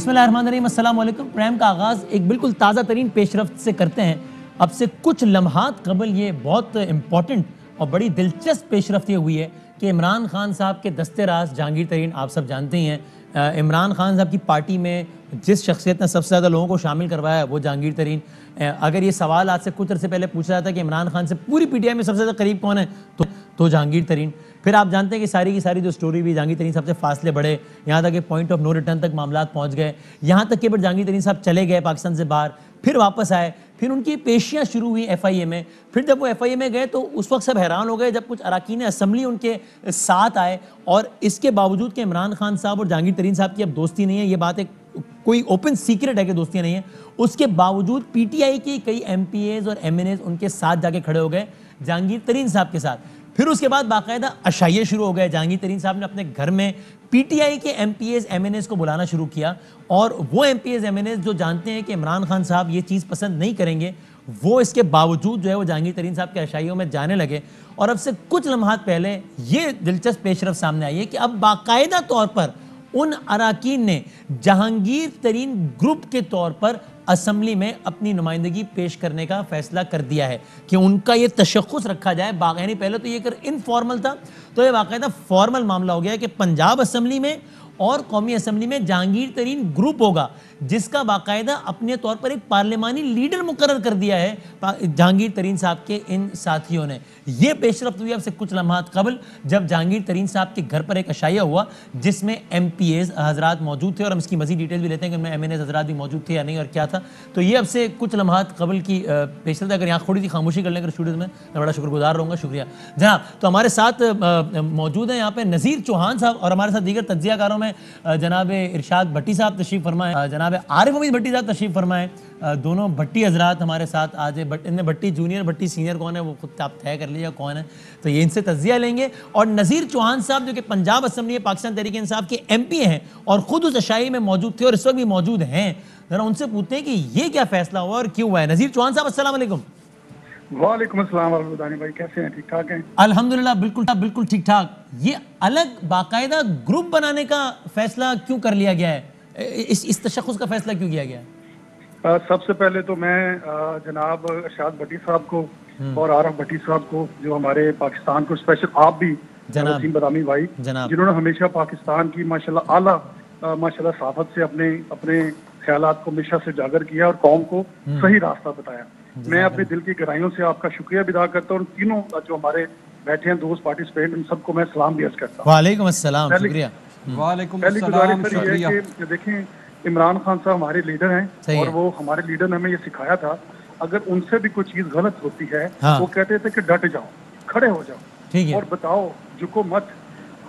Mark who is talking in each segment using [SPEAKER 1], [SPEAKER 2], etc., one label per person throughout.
[SPEAKER 1] بسم اللہ الرحمن الرحیم، السلام علیکم۔ پروگرام کا آغاز ایک بالکل تازہ ترین پیش رفت سے کرتے ہیں۔ اب سے کچھ لمحات قبل یہ بہت امپورٹنٹ اور بڑی دلچسپ پیش رفت یہ ہوئی ہے کہ عمران خان صاحب کے دستے راز جہانگیر ترین آپ سب جانتے ہی ہیں۔ عمران خان صاحب کی پارٹی میں جس شخصیت نے سب سے زیادہ لوگوں کو شامل کروایا ہے وہ جہانگیر ترین۔ اگر یہ سوال آج سے کچھ عرصے پہلے پوچھا جاتا ہے کہ عمران خان سے پوری پی ٹی آئی میں سب سے زیادہ قریب کون ہے تو جہانگیر ترین۔ پھر آپ جانتے ہیں کہ ساری کی ساری جو سٹوری بھی جہانگیر ترین صاحب سے فاصلے بڑھے، یہاں تک کہ پوائنٹ آف نو ریٹرن تک معاملات پہنچ گئے، یہاں تک کہ پھر جہانگیر ترین صاحب چلے گئے پاکستان سے باہر، پھر واپس آئے، پھر ان کی پیشیاں شروع ہوئی ایف آئی اے میں۔ پھر جب وہ ایف آئی اے میں گئے تو اس وقت سب حیران ہو گئے جب کچھ اراکین اسمبلی ان کے ساتھ آئے، اور اس کے باوجود کہ عمران خان صاحب اور جہانگیر ترین صاحب کی اب دوستی نہیں ہے، یہ بات ایک کوئی اوپن سیکرٹ ہے کہ دوستیاں نہیں ہیں، اس کے باوجود پی ٹی آئی کی کئی ایم پی ایز اور ایم این ایز ان کے ساتھ جا کے کھڑے ہو گئے جہانگیر ترین صاحب کے ساتھ۔ پھر اس کے بعد باقاعدہ عشائیے شروع ہو گئے، جہانگیر ترین صاحب نے اپنے گھر میں پی ٹی آئی کے M P As M N As کو بلانا شروع کیا، اور وہ M P As M N As جو جانتے ہیں کہ عمران خان صاحب یہ چیز پسند نہیں کریں گے، وہ اس کے باوجود جو ہے وہ جہانگیر ترین صاحب کے عشائیوں میں جانے لگے۔ اور اب سے کچھ لمحات پہلے یہ دلچسپ پیش رفت سامنے آئی ہے کہ اب باقاعدہ طور پر ان اراکین نے جہانگیر ترین گروپ کے طور پر اسمبلی میں اپنی نمائندگی پیش کرنے کا فیصلہ کر دیا ہے کہ ان کا یہ تشخص رکھا جائے۔ یعنی پہلے تو یہ انفارمل تھا، تو یہ باقاعدہ فارمل معاملہ ہو گیا کہ پنجاب اسمبلی میں اور قومی اسمبلی میں جہانگیر ترین گروپ ہوگا، جس کا باقاعدہ اپنے طور پر ایک پارلیمانی لیڈر مقرر کر دیا ہے جہانگیر ترین صاحب کے ان ساتھیوں نے۔ یہ پیش رفت ہوئی اب سے کچھ لمحات قبل جب جہانگیر ترین صاحب کے گھر پر ایک عشائیہ ہوا جس میں ایم پی ایز حضرات موجود تھے، اور ہم اس کی مزید ڈیٹیل بھی لیتے ہیں کہ ان میں ایم این ایز حضرات بھی موجود تھے یا نہیں اور کیا تھا۔ تو یہ اب سے کچھ لمحات قبل کی پیش رفت ہے۔ اگر یہاں تھوڑی سی خاموشی کر لیں اگر اسٹوڈیوز میں بڑا شکر گزار رہوں گا، شکریہ جناب۔ تو ہمارے ساتھ موجود ہیں یہاں پہ نذیر چوہان صاحب، اور ہمارے ساتھ دیگر تجزیہ کاروں میں جناب ارشاد بھٹی صاحب تشریف فرمائیں، جناب عارف امید بھٹی صاحب تشریف فرمائیں۔ دونوں بھٹی حضرات ہمارے ساتھ آج ہیں۔ ان میں بھٹی جونیئر بھٹی سینئر کون ہے وہ خود آپ طے کر لیجیے کون ہے، تو یہ ان سے تجزیہ لیں گے۔ اور نذیر چوہان صاحب جو کہ پنجاب اسمبلی پاکستان تحریک انصاف کے ایم پی ہیں اور خود اس عشائی میں موجود تھے اور اس وقت بھی موجود ہیں، ذرا ان سے پوچھتے ہیں کہ یہ کیا فیصلہ ہوا اور کیوں ہوا ہے۔ نذیر چوہان صاحب السلام علیکم۔
[SPEAKER 2] وعلیکم السلام ورحمۃ اللہ بھائی، کیسے ہیں؟ ٹھیک ٹھاک ہیں؟
[SPEAKER 1] الحمدللہ بالکل ٹھیک ٹھاک۔ یہ الگ باقاعدہ گروپ بنانے کا فیصلہ کیوں کر لیا گیا ہے، اس تشخص کا فیصلہ کیوں کیا گیا ہے؟
[SPEAKER 2] سب سے پہلے تو میں جناب ارشاد بھٹی صاحب کو اور عارف بھٹی صاحب کو، جو ہمارے پاکستان کو اسپیشل، آپ بھی وسیم بدامی بھائی، جنہوں نے ہمیشہ پاکستان کی ماشاءاللہ اعلیٰ ماشاءاللہ صحافت سے اپنے خیالات کو ہمیشہ سے اجاگر کیا اور قوم کو صحیح راستہ بتایا۔ میں اپنے دل کی گہرائیوں سے آپ کا شکریہ ادا کرتا ہوں، تینوں جو ہمارے بیٹھے ہیں دوست پارٹیسپینٹ، ان سب کو میں سلام بھی عرض کرتا ہوں۔
[SPEAKER 1] وعلیکم السلام، شکریہ۔
[SPEAKER 3] وعلیکم
[SPEAKER 2] پہلی
[SPEAKER 3] السلام،
[SPEAKER 2] گزارش یہ ہے کہ دیکھیں، عمران خان صاحب ہمارے لیڈر ہیں، اور وہ ہمارے لیڈر نے ہمیں یہ سکھایا تھا اگر ان سے بھی کوئی چیز غلط ہوتی ہے وہ کہتے تھے کہ ڈٹ جاؤ، کھڑے ہو جاؤ اور بتاؤ، جھکو مت۔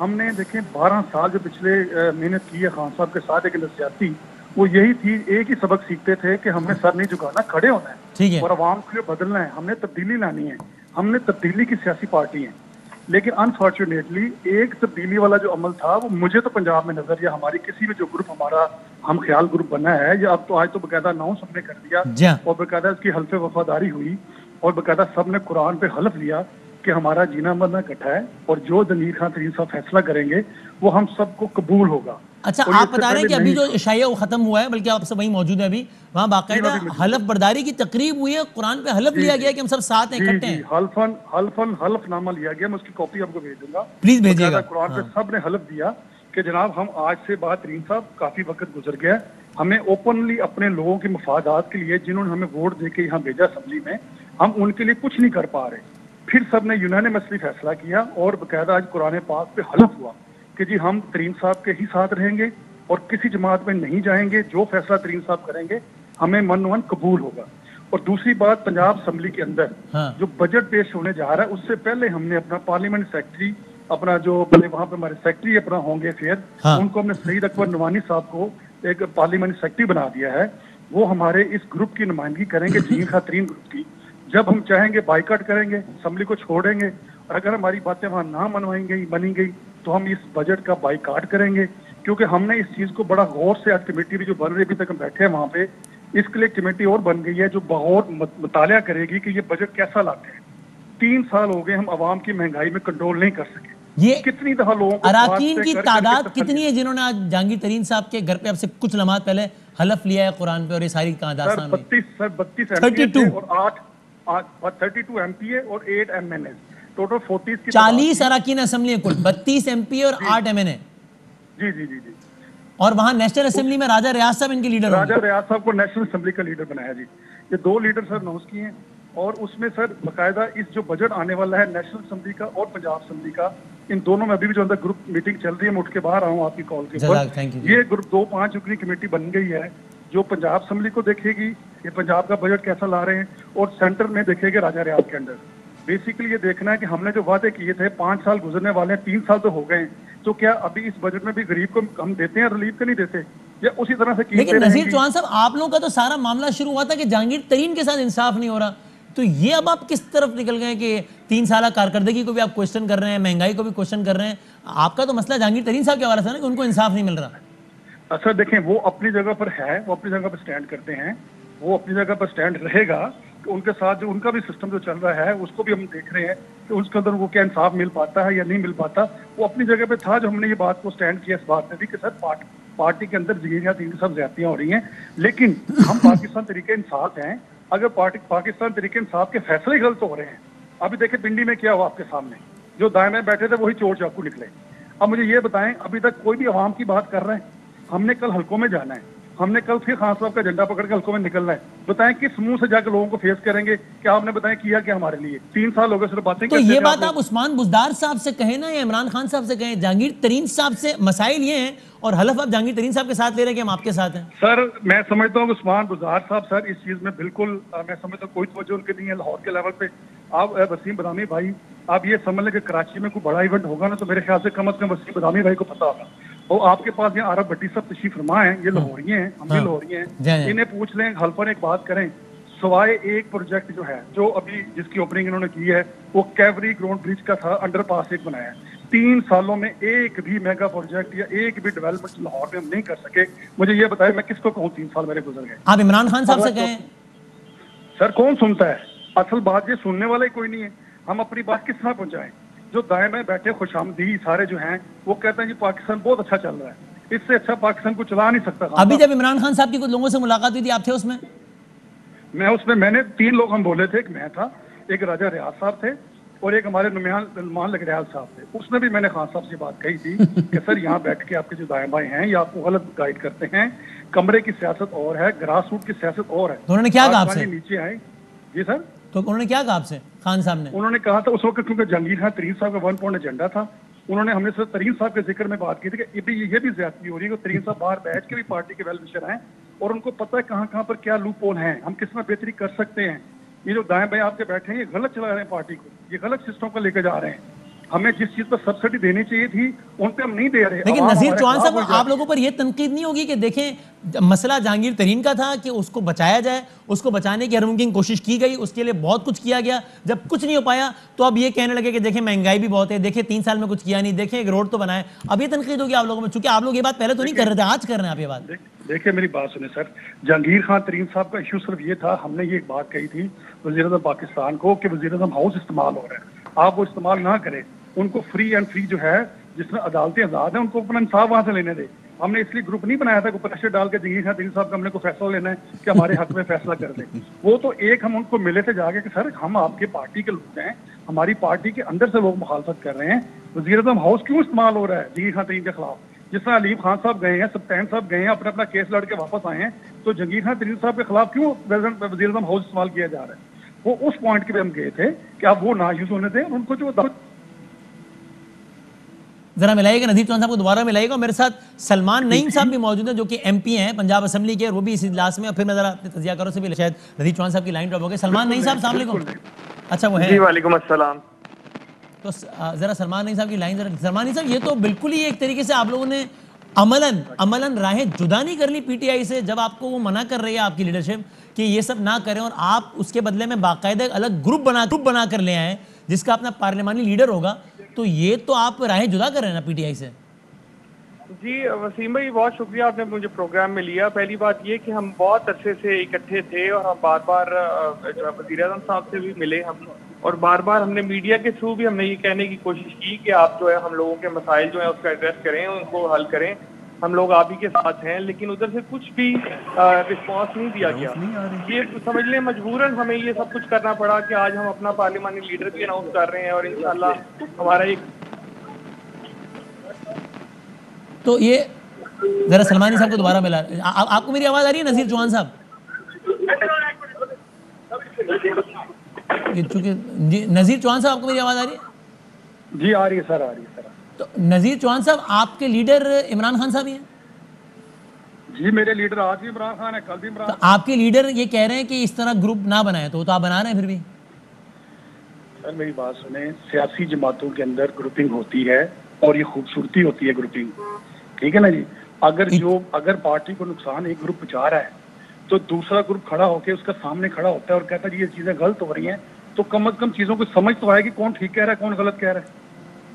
[SPEAKER 2] ہم نے دیکھیں 12 سال جو پچھلے محنت کی ہے خان صاحب کے ساتھ ایک نفسیاتی، وہ یہی تھی، ایک ہی سبق سیکھتے تھے کہ ہم نے سر نہیں جھکانا، کھڑے ہونا ہے اور عوام کے لیے بدلنا ہے، ہم نے تبدیلی لانی ہے، ہم نے تبدیلی کی سیاسی پارٹی ہیں۔ لیکن انفارچونیٹلی ایک تبدیلی والا جو عمل تھا وہ مجھے تو پنجاب میں نظر، یا ہماری کسی بھی جو گروپ ہمارا ہم خیال گروپ بنا ہے، یا اب تو آج تو باقاعدہ اناؤنس ہم نے کر دیا اور باقاعدہ اس کی حلف وفاداری ہوئی، اور باقاعدہ سب نے قرآن پہ حلف لیا کہ ہمارا جینا مرنا اکٹھا ہے، اور جو جہانگیر خان ترین صاحب فیصلہ کریں گے وہ ہم سب کو قبول ہوگا۔
[SPEAKER 1] اچھا، آپ بتا رہے ہیں کہ ابھی جو عشائیہ وہ ختم ہوا ہے، بلکہ آپ سب وہیں موجود ہیں، ابھی وہاں باقاعدہ حلف برداری کی تقریب ہوئی ہے، قرآن پہ حلف لیا گیا کہ ہم سب ساتھ ہیں، اکٹھے ہیں۔
[SPEAKER 2] حلف نامہ لیا گیا، میں اس کی کاپی آپ کو بھیج دوں گا،
[SPEAKER 1] پلیز بھیجیے گا۔
[SPEAKER 2] قرآن پہ سب نے حلف دیا کہ جناب ہم آج سے بعد ترین صاحب کافی وقت گزر گیا، ہمیں اوپنلی اپنے لوگوں کے مفادات کے لیے جنہوں نے ہمیں ووٹ دے کے یہاں بھیجا اسمبلی میں، ہم ان کے لیے کچھ نہیں کر پا رہے۔ پھر سب نے یونانیمسلی فیصلہ کیا اور باقاعدہ آج قرآن پاک پہ حلف ہوا کہ جی ہم ترین صاحب کے ہی ساتھ رہیں گے اور کسی جماعت میں نہیں جائیں گے، جو فیصلہ ترین صاحب کریں گے ہمیں من قبول ہوگا۔ اور دوسری بات، پنجاب اسمبلی کے اندر جو بجٹ پیش ہونے جا رہا ہے، اس سے پہلے ہم نے اپنا پارلیمنٹ سیکرٹری، اپنا جو وہاں پہ ہمارے سیکرٹری اپنا ہوں گے افیئر، ان کو ہم نے سعید اکبر نعمانی صاحب کو ایک پارلیمنٹ سیکرٹری بنا دیا ہے، وہ ہمارے اس گروپ کی نمائندگی کریں گے، جہانگیر خان ترین گروپ کی۔ جب ہم چاہیں گے بائیکاٹ کریں گے، اسمبلی کو چھوڑیں گے، اور اگر ہماری باتیں وہاں نہ بنی گئی تو ہم اس بجٹ کا بائیکاٹ کریں گے، کیونکہ ہم نے اس چیز کو بڑا غور سے، آج کمیٹی بھی جو بن رہی ابھی تک ہم بیٹھے ہیں وہاں پہ، اس کے لیے کمیٹی اور بن گئی ہے جو بغور مطالعہ کرے گی کہ یہ بجٹ کیسا لاتے ہیں۔ 3 سال ہو گئے ہم عوام کی مہنگائی میں کنٹرول نہیں کر سکے،
[SPEAKER 1] یہ
[SPEAKER 2] کتنی دفعہ لوگوں کو
[SPEAKER 1] اراکین کی تعداد کتنی ہے جنہوں نے آج جہانگیر ترین صاحب کے گھر پہ اب سے کچھ لمحات پہلے حلف لیا ہے قرآن پہ اور یہ ساری داستان ہوئی؟
[SPEAKER 2] 32 MP اور 32 MP اور 8 MNA ٹوٹل 40 کی
[SPEAKER 1] 40 اراکین اسمبلی کل 32 MP اور 8 MNA.
[SPEAKER 2] جی جی جی جی.
[SPEAKER 1] اور وہاں نیشنل اسمبلی میں راجہ ریاض صاحب ان کے لیڈر ہوں گے.
[SPEAKER 2] راجہ ریاض صاحب کو نیشنل اسمبلی کا لیڈر بنایا جی. یہ 2 لیڈر سر اناؤنس کیے ہیں اور اس میں سر باقاعدہ اس جو بجٹ آنے والا ہے نیشنل اسمبلی کا اور پنجاب اسمبلی کا ان دونوں میں ابھی بھی جو اندر گروپ میٹنگ چل رہی ہے. میں اٹھ کے باہر آؤں آپ کی کال کے اوپر. یہ گروپ 2-5 کی کمیٹی بن گئی ہے جو پنجاب اسمبلی کو دیکھے گی یہ پنجاب کا بجٹ کیسا لا رہے ہیں اور سینٹر میں دیکھے گے راجہ ریاض کے اندر. بیسیکلی یہ دیکھنا ہے کہ ہم نے جو وعدے کیے تھے 5 سال گزرنے والے ہیں 3 سال تو ہو گئے ہیں تو کیا ابھی اس بجٹ میں بھی غریب کو ہم دیتے ہیں ریلیف کے نہیں دیتے یا اسی طرح سے.
[SPEAKER 1] لیکن نذیر چوہان صاحب آپ لوگوں کا تو سارا معاملہ شروع ہوا تھا کہ جہانگیر ترین کے ساتھ انصاف نہیں ہو رہا تو یہ اب آپ کس طرف نکل گئے کہ 3 سالہ کارکردگی کو بھی آپ کوشچن کر رہے ہیں مہنگائی کو بھی کوشچن کر رہے ہیں. آپ کا تو مسئلہ جہانگیر ترین صاحب کے حوالے سے نا کہ ان کو انصاف نہیں مل رہا.
[SPEAKER 2] اچھا دیکھیں وہ اپنی جگہ پر ہے وہ اپنی جگہ پر سٹینڈ کرتے ہیں وہ اپنی جگہ پر سٹینڈ رہے گا کہ ان کے ساتھ جو ان کا بھی سسٹم جو چل رہا ہے اس کو بھی ہم دیکھ رہے ہیں کہ اس کے اندر وہ کیا انصاف مل پاتا ہے یا نہیں مل پاتا. وہ اپنی جگہ پہ تھا جو ہم نے یہ بات کو سٹینڈ کیا اس بات میں بھی کہ سر پارٹی کے اندر جہیریات ان سب زیادتیاں ہو رہی ہیں لیکن ہم پاکستان طریقے انصاف ہیں. اگر پاکستان طریقے انصاف کے فیصلے غلط ہو رہے ہیں ابھی دیکھیں پنڈی میں کیا ہوا آپ کے سامنے جو دائیں میں بیٹھے تھے وہی چور چاقو نکلے. اب مجھے یہ بتائیں ابھی تک کوئی بھی عوام کی بات کر رہے ہیں. ہم نے کل حلقوں میں جانا ہے ہم نے کل پھر خان صاحب کا جھنڈا پکڑ کے حلقوں میں نکلنا ہے. بتائیں کس منہ سے جا کے لوگوں کو فیس کریں گے کہ آپ نے بتائیں کیا کہ ہمارے لیے 3 سال ہو گئے صرف باتیں
[SPEAKER 1] تو یہ بات آپ عثمان بزدار صاحب سے کہیں نا یا عمران خان صاحب سے کہیں. جہانگیر ترین صاحب سے مسائل یہ ہیں اور حلف آپ جہانگیر ترین صاحب کے ساتھ لے رہے ہیں کہ ہم آپ کے ساتھ ہیں.
[SPEAKER 2] سر میں سمجھتا ہوں عثمان بزدار صاحب سر اس چیز میں بالکل میں سمجھتا ہوں کوئی توجہ ان کے نہیں ہے لاہور کے لیول پہ. آپ وسیم بدامی بھائی آپ یہ سمجھ لیں کہ کراچی میں کوئی بڑا ایونٹ ہوگا نا تو میرے خیال سے کم از کم وسیم بدامی بھائی کو پتا ہوگا. اور آپ کے پاس یہاں عرب بھٹی صاحب تشریف فرما ہیں یہ لاہوری ہیں ہم بھی لاہوری ہیں. انہیں پوچھ لیں حلف پر ایک بات کریں سوائے ایک پروجیکٹ جو ہے جو ابھی جس کی اوپننگ انہوں نے کی ہے وہ کیوری گراؤنڈ برج کا تھا انڈر پاس ایک بنایا ہے. 3 سالوں میں ایک بھی میگا پروجیکٹ یا ایک بھی ڈیولپمنٹ لاہور میں ہم نہیں کر سکے. مجھے یہ بتائیں میں کس کو کہوں 3 سال میرے گزر گئے.
[SPEAKER 1] آپ عمران خان صاحب سے کہیں.
[SPEAKER 2] سر کون سنتا ہے اصل بات یہ سننے والا ہی کوئی نہیں ہے. ہم اپنی بات کس طرح پہنچائیں. جو دائیں میں بیٹھے خوش آمدی سارے جو ہیں وہ کہتے ہیں جی پاکستان بہت اچھا چل رہا ہے اس سے اچھا پاکستان کو چلا نہیں سکتا.
[SPEAKER 1] ابھی جب عمران خان صاحب کی کچھ لوگوں سے ملاقات ہوئی تھی آپ تھے اس میں؟
[SPEAKER 2] میں نے 3 لوگ ہم بولے تھے ایک میں تھا ایک راجہ ریاض صاحب تھے اور ایک ہمارے نمان لگریال صاحب تھے. اس میں بھی میں نے خان صاحب سے بات کہی تھی کہ سر یہاں بیٹھ کے آپ کے جو دائیں بائیں ہیں یہ آپ کو غلط گائیڈ کرتے ہیں. کمرے کی سیاست اور ہے گراس روٹ کی سیاست اور ہے.
[SPEAKER 1] انہوں نے کیا کہا آپ سے؟
[SPEAKER 2] نیچے آئے جی سر
[SPEAKER 1] تو انہوں نے کیا کہا آپ سے خان صاحب نے؟
[SPEAKER 2] انہوں نے کہا تھا اس وقت کیونکہ جہانگیر خان ترین صاحب کا 1 پوائنٹ ایجنڈا تھا انہوں نے ہم نے سر ترین صاحب کے ذکر میں بات کی تھی کہ یہ بھی زیادتی ہو رہی ہے کہ ترین صاحب باہر بیٹھ کے بھی پارٹی کے ویل وشر ہیں اور ان کو پتہ ہے کہاں پر کیا لوپ ہول ہیں ہم کس میں بہتری کر سکتے ہیں. یہ جو دائیں بائیں آپ کے بیٹھے ہیں یہ غلط چلا رہے ہیں پارٹی کو یہ غلط سسٹم کو لے کے جا رہے ہیں. ہمیں جس چیز پر سبسڈی دینی چاہیے تھی ان پہ ہم نہیں دے رہے.
[SPEAKER 1] لیکن نذیر چوہان صاحب آپ لوگوں پر یہ تنقید نہیں ہوگی کہ دیکھیں مسئلہ جہانگیر ترین کا تھا کہ اس کو بچایا جائے اس کو بچانے کی ہر ممکن کوشش کی گئی اس کے لیے بہت کچھ کیا گیا جب کچھ نہیں ہو پایا تو اب یہ کہنے لگے کہ دیکھیں مہنگائی بھی بہت ہے دیکھیں 3 سال میں کچھ کیا نہیں دیکھیں ایک روڈ تو بنائے. اب یہ تنقید ہوگی آپ لوگوں میں چونکہ آپ لوگ یہ بات پہلے تو نہیں کر رہے تھے آج کر رہے ہیں آپ یہ بات.
[SPEAKER 2] دیکھیں میری بات سنیں سر جہانگیر خان ترین صاحب کا ایشو صرف یہ تھا ہم نے یہ بات کہی تھی وزیر اعظم پاکستان کو کہ وزیر اعظم ہاؤس استعمال ہو رہا ہے آپ وہ استعمال نہ کریں. ان کو فری اینڈ فری جو ہے جس میں عدالتیں آزاد ہیں ان کو اپنا انصاف وہاں سے لینے دے. ہم نے اس لیے گروپ نہیں بنایا تھا کہ پریشر ڈال کے جہانگیر خان ترین صاحب کا ہم نے کوئی فیصلہ لینا ہے کہ ہمارے حق میں فیصلہ کر دیں. وہ تو ایک ہم ان کو ملے تھے جا کے کہ سر ہم آپ کے پارٹی کے لوگ ہیں ہماری پارٹی کے اندر سے لوگ مخالفت کر رہے ہیں وزیر اعظم ہاؤس کیوں استعمال ہو رہا ہے جہانگیر خان ترین کے خلاف. جس طرح علیم خان صاحب گئے ہیں سبطین صاحب گئے ہیں اپنا کیس لڑ کے واپس آئے ہیں تو جہانگیر خان ترین صاحب کے خلاف کیوں وزیر اعظم ہاؤس استعمال کیا جا رہا ہے. وہ اس پوائنٹ کے پہ ہم گئے تھے کہ آپ وہ نہ یوز ہونے دیں اور ان کو جو
[SPEAKER 1] ذرا ملائیے گا نذیر چوہان صاحب کو دوبارہ ملائیے گا. میرے ساتھ سلمان نعیم صاحب بھی موجود ہیں جو کہ ایم پی ہیں پنجاب اسمبلی کے اور وہ بھی اس اجلاس میں. اور پھر میں ذرا اپنے تجزیہ کاروں سے بھی شاید نذیر چوہان صاحب کی لائن ڈراپ ہو گئی. سلمان نعیم صاحب السلام علیکم. اچھا وہ ہے
[SPEAKER 3] جی وعلیکم السلام.
[SPEAKER 1] تو ذرا سلمان نعیم صاحب کی لائن سلمان نعیم صاحب یہ تو بالکل ہی ایک طریقے سے آپ لوگوں نے عملاً راہیں جدا نہیں کر لی پی ٹی آئی سے جب آپ کو وہ منع کر رہی ہے آپ کی لیڈرشپ کہ یہ سب نہ کریں اور آپ اس کے بدلے میں باقاعدہ الگ گروپ بنا کر لے آئیں جس کا اپنا پارلیمانی لیڈر ہوگا. تو یہ تو آپ راہیں جدا کر رہے ہیں نا پی ٹی آئی سے.
[SPEAKER 3] جی وسیم بھائی بہت شکریہ آپ نے مجھے پروگرام میں لیا. پہلی بات یہ کہ ہم بہت عرصے سے اکٹھے تھے اور ہم بار بار وزیر اعظم صاحب سے بھی ملے. ہم اور بار بار ہم نے میڈیا کے تھرو بھی ہم نے یہ کہنے کی کوشش کی کہ آپ جو ہے ہم لوگوں کے مسائل جو ہیں اس کا ایڈریس کریں, ان کو حل کریں, ہم لوگ آپ ہی کے ساتھ ہیں, لیکن ادھر سے کچھ بھی رسپانس نہیں دیا گیا. یہ سمجھ لیں مجبوراً ہمیں یہ سب کچھ کرنا پڑا کہ آج ہم اپنا پارلیمانی لیڈر بھی اناؤنس کر رہے ہیں, اور انشاءاللہ ہمارا ایک
[SPEAKER 1] تو یہ ذرا سلمانی صاحب کو دوبارہ ملا. آپ کو میری آواز آ رہی ہے نذیر چوہان صاحب؟ چونکہ جی نذیر چوہان صاحب آپ کو میری آواز آ رہی ہے؟
[SPEAKER 2] جی آ رہی ہے سر, آ رہی ہے سر.
[SPEAKER 1] تو نذیر چوہان صاحب آپ کے لیڈر عمران خان صاحب ہی ہیں؟
[SPEAKER 2] جی میرے لیڈر آج بھی عمران خان ہے, کل بھی عمران.
[SPEAKER 1] تو آپ کے لیڈر یہ کہہ رہے ہیں کہ اس طرح گروپ نہ بنائے, تو آپ بنا رہے ہیں پھر بھی؟
[SPEAKER 2] سر میری بات سنیں, سیاسی جماعتوں کے اندر گروپنگ ہوتی ہے اور یہ خوبصورتی ہوتی ہے گروپنگ, ٹھیک ہے نا جی. اگر پارٹی کو نقصان ایک گروپ پہنچا رہا ہے تو دوسرا گروپ کھڑا ہو کے اس کا سامنے کھڑا ہوتا ہے اور کہتا ہے جی یہ چیزیں غلط ہو رہی ہیں, تو کم از کم چیزوں کو سمجھ تو آئے کہ کون ٹھیک کہہ رہا ہے کون غلط کہہ رہا ہے.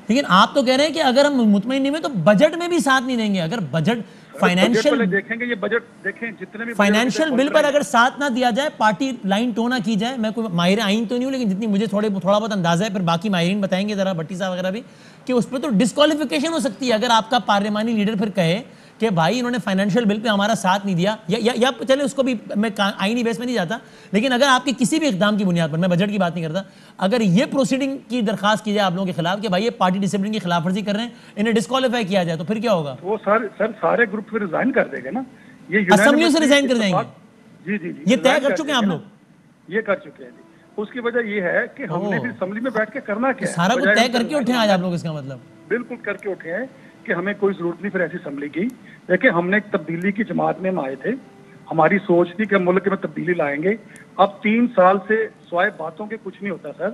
[SPEAKER 1] لیکن آپ تو کہہ رہے ہیں کہ اگر ہم مطمئن نہیں ہوئے تو بجٹ میں بھی ساتھ نہیں دیں گے. اگر بجٹ فائنینشیل
[SPEAKER 2] دیکھیں گے, یہ بجٹ دیکھیں جتنے بھی
[SPEAKER 1] فائنینشیل بل پر اگر ساتھ نہ دیا جائے, پارٹی لائن ٹو نہ کی جائے, میں کوئی ماہر آئین تو نہیں ہوں لیکن جتنی مجھے تھوڑا بہت اندازہ ہے, پھر باقی ماہرین بتائیں گے ذرا, بھٹی صاحب وغیرہ بھی, کہ اس پہ تو ڈسکوالیفیکیشن ہو سکتی ہے اگر آپ کا پارلیمانی لیڈر پھر کہے کہ بھائی انہوں نے فائنینشیل بل پہ ہمارا ساتھ نہیں دیا, یا چلے اس کو بھی میں آئینی بیس میں نہیں جاتا, لیکن اگر آپ کے کسی بھی اقدام کی بنیاد پر, میں بجٹ کی بات نہیں کرتا, اگر یہ پروسیڈنگ کی درخواست کی جائے آپ لوگوں کے خلاف کہ بھائی یہ پارٹی ڈسپلن کی خلاف ورزی کر رہے ہیں, انہیں ڈسکوالیفائی کیا جائے, تو پھر کیا ہوگا؟
[SPEAKER 2] وہ سر سارے گروپ پھر ریزائن کر دیں گے نا. یہ
[SPEAKER 1] اسمبلیوں سے ریزائن کر جائیں گے؟
[SPEAKER 2] جی جی جی
[SPEAKER 1] یہ طے کر چکے ہیں آپ لوگ؟
[SPEAKER 2] یہ کر چکے ہیں جی. اس کی وجہ یہ ہے کہ ہم نے بھی اسمبلی میں بیٹھ کے کرنا کیا ہے,
[SPEAKER 1] سارا کچھ طے کر کے اٹھے آج آپ لوگ, اس کا مطلب
[SPEAKER 2] بالکل کر کے اٹھے ہیں کہ ہمیں کوئی ضرورت نہیں پھر ایسی اسمبلی کی. دیکھیں ہم نے ایک تبدیلی کی جماعت میں ہم آئے تھے, ہماری سوچ تھی کہ ملک میں تبدیلی لائیں گے. اب 3 سال سے سوائے باتوں کے کچھ نہیں ہوتا سر.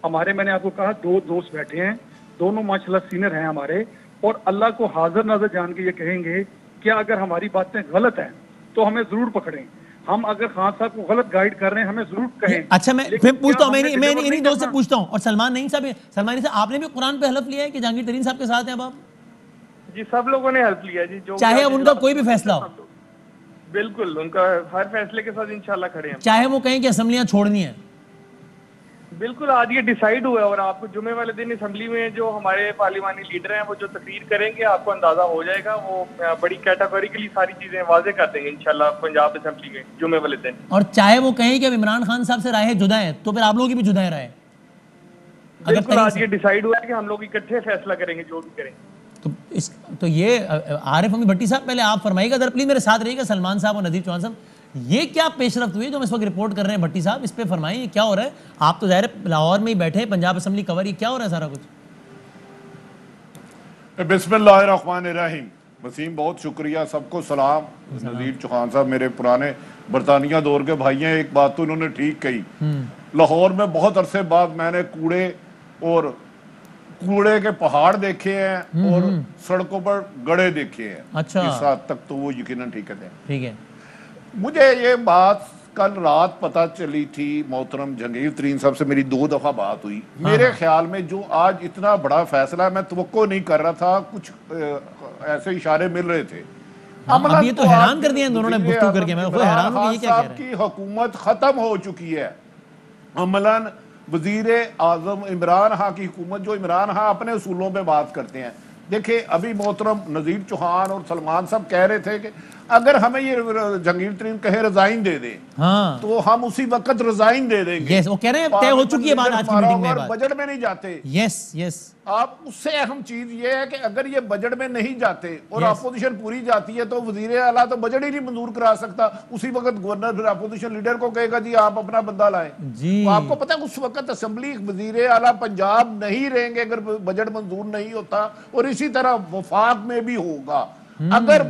[SPEAKER 2] ہمارے میں نے آپ کو کہا 2 دوست بیٹھے ہیں, دونوں ماشاءاللہ سینئر ہیں ہمارے, اور اللہ کو حاضر ناظر جان کے یہ کہیں گے کہ اگر ہماری باتیں غلط ہیں تو ہمیں ضرور پکڑیں. ہم اگر خان صاحب کو غلط گائیڈ کر رہے ہیں ہمیں ضرور کہیں.
[SPEAKER 1] اچھا میں پھر پوچھتا ہوں, میں انہی دوست سے پوچھتا ہوں, اور سلمان نعیم صاحب آپ نے بھی قرآن پہ حلف لیا ہے کہ جہانگیر ترین صاحب کے ساتھ ہیں اب آپ؟
[SPEAKER 3] جی سب لوگوں نے ہیلپ لیا جی, جو
[SPEAKER 1] چاہے اب ان کا کوئی بھی فیصلہ ہو,
[SPEAKER 3] بالکل ان کا ہر فیصلے کے ساتھ انشاءاللہ کھڑے ہیں,
[SPEAKER 1] چاہے وہ کہیں کہ اسمبلیاں چھوڑنی ہیں.
[SPEAKER 3] بالکل آج یہ ڈیسائیڈ ہوا ہے, اور آپ کو جمعے والے دن اسمبلی میں جو ہمارے پارلیمانی لیڈر ہیں وہ جو تقریر کریں گے آپ کو اندازہ ہو جائے گا, وہ بڑی کیٹاگوریکلی ساری چیزیں واضح کر دیں گے انشاءاللہ پنجاب اسمبلی میں جمعے والے دن. اور
[SPEAKER 1] چاہے وہ کہیں کہ اب عمران خان صاحب سے رائے جدا ہے تو پھر آپ لوگوں کی بھی جدا ہے رائے.
[SPEAKER 3] بالکل آج یہ ڈیسائیڈ ہوا ہے کہ ہم لوگ اکٹھے فیصلہ کریں گے جو بھی کریں.
[SPEAKER 1] تو یہ عارف امی بھٹی صاحب پہلے آپ فرمائیے گا, ذرا پلیز میرے ساتھ رہیے گا, سلمان صاحب اور نذیر چوہان صاحب, یہ کیا پیش رفت ہوئی ہے جو ہم اس وقت رپورٹ کر رہے ہیں؟ بھٹی صاحب اس پہ فرمائیں, یہ کیا ہو رہا ہے؟ آپ تو ظاہر لاہور میں ہی بیٹھے ہیں, پنجاب اسمبلی کور, یہ کیا ہو رہا ہے سارا کچھ؟
[SPEAKER 4] بسم اللہ الرحمن الرحیم. وسیم بہت شکریہ, سب کو سلام. نذیر چوہان صاحب میرے پرانے برطانیہ دور کے بھائی ہیں, ایک بات تو انہوں نے ٹھیک کہی. لاہور میں بہت عرصے بعد میں نے کوڑے کے پہاڑ دیکھے ہیں اور سڑکوں پر گڑے دیکھے ہیں.
[SPEAKER 1] اچھا,
[SPEAKER 4] اس حد تک تو وہ یقیناً ٹھیک ہے.
[SPEAKER 1] ٹھیک ہے.
[SPEAKER 4] مجھے یہ بات کل رات پتہ چلی تھی, محترم جہانگیر ترین صاحب سے میری 2 دفعہ بات ہوئی. میرے خیال میں جو آج اتنا بڑا فیصلہ ہے, میں توقع نہیں کر رہا تھا, کچھ ایسے اشارے مل رہے تھے.
[SPEAKER 1] اب یہ تو حیران کر دیا دونوں نے گفتگو کر کے, میں خود حیران ہوں کہ یہ کیا کہہ رہے ہیں.
[SPEAKER 4] کی حکومت ختم ہو چکی ہے. عملاً وزیر اعظم عمران خان کی حکومت, جو عمران خان اپنے اصولوں پہ بات کرتے ہیں. دیکھیں ابھی محترم نذیر چوہان اور سلمان صاحب کہہ رہے تھے کہ اگر ہمیں یہ جہانگیر ترین کہے ریزائن دے دیں تو ہم اسی وقت ریزائن دے دیں گے.
[SPEAKER 1] وہ کہہ رہے ہیں طے ہو چکی ہے بات آج کی میٹنگ میں.
[SPEAKER 4] بجٹ میں نہیں جاتے.
[SPEAKER 1] یس
[SPEAKER 4] آپ اس سے اہم چیز یہ ہے کہ اگر یہ بجٹ میں نہیں جاتے اور اپوزیشن پوری جاتی ہے تو وزیر اعلیٰ تو بجٹ ہی نہیں منظور کرا سکتا. اسی وقت گورنر پھر اپوزیشن لیڈر کو کہے گا جی آپ اپنا بندہ لائیں. آپ کو پتہ ہے اس وقت اسمبلی وزیر اعلیٰ پنجاب نہیں رہیں گے اگر بجٹ منظور نہیں ہوتا, اور اسی طرح وفاق میں بھی ہوگا. اگر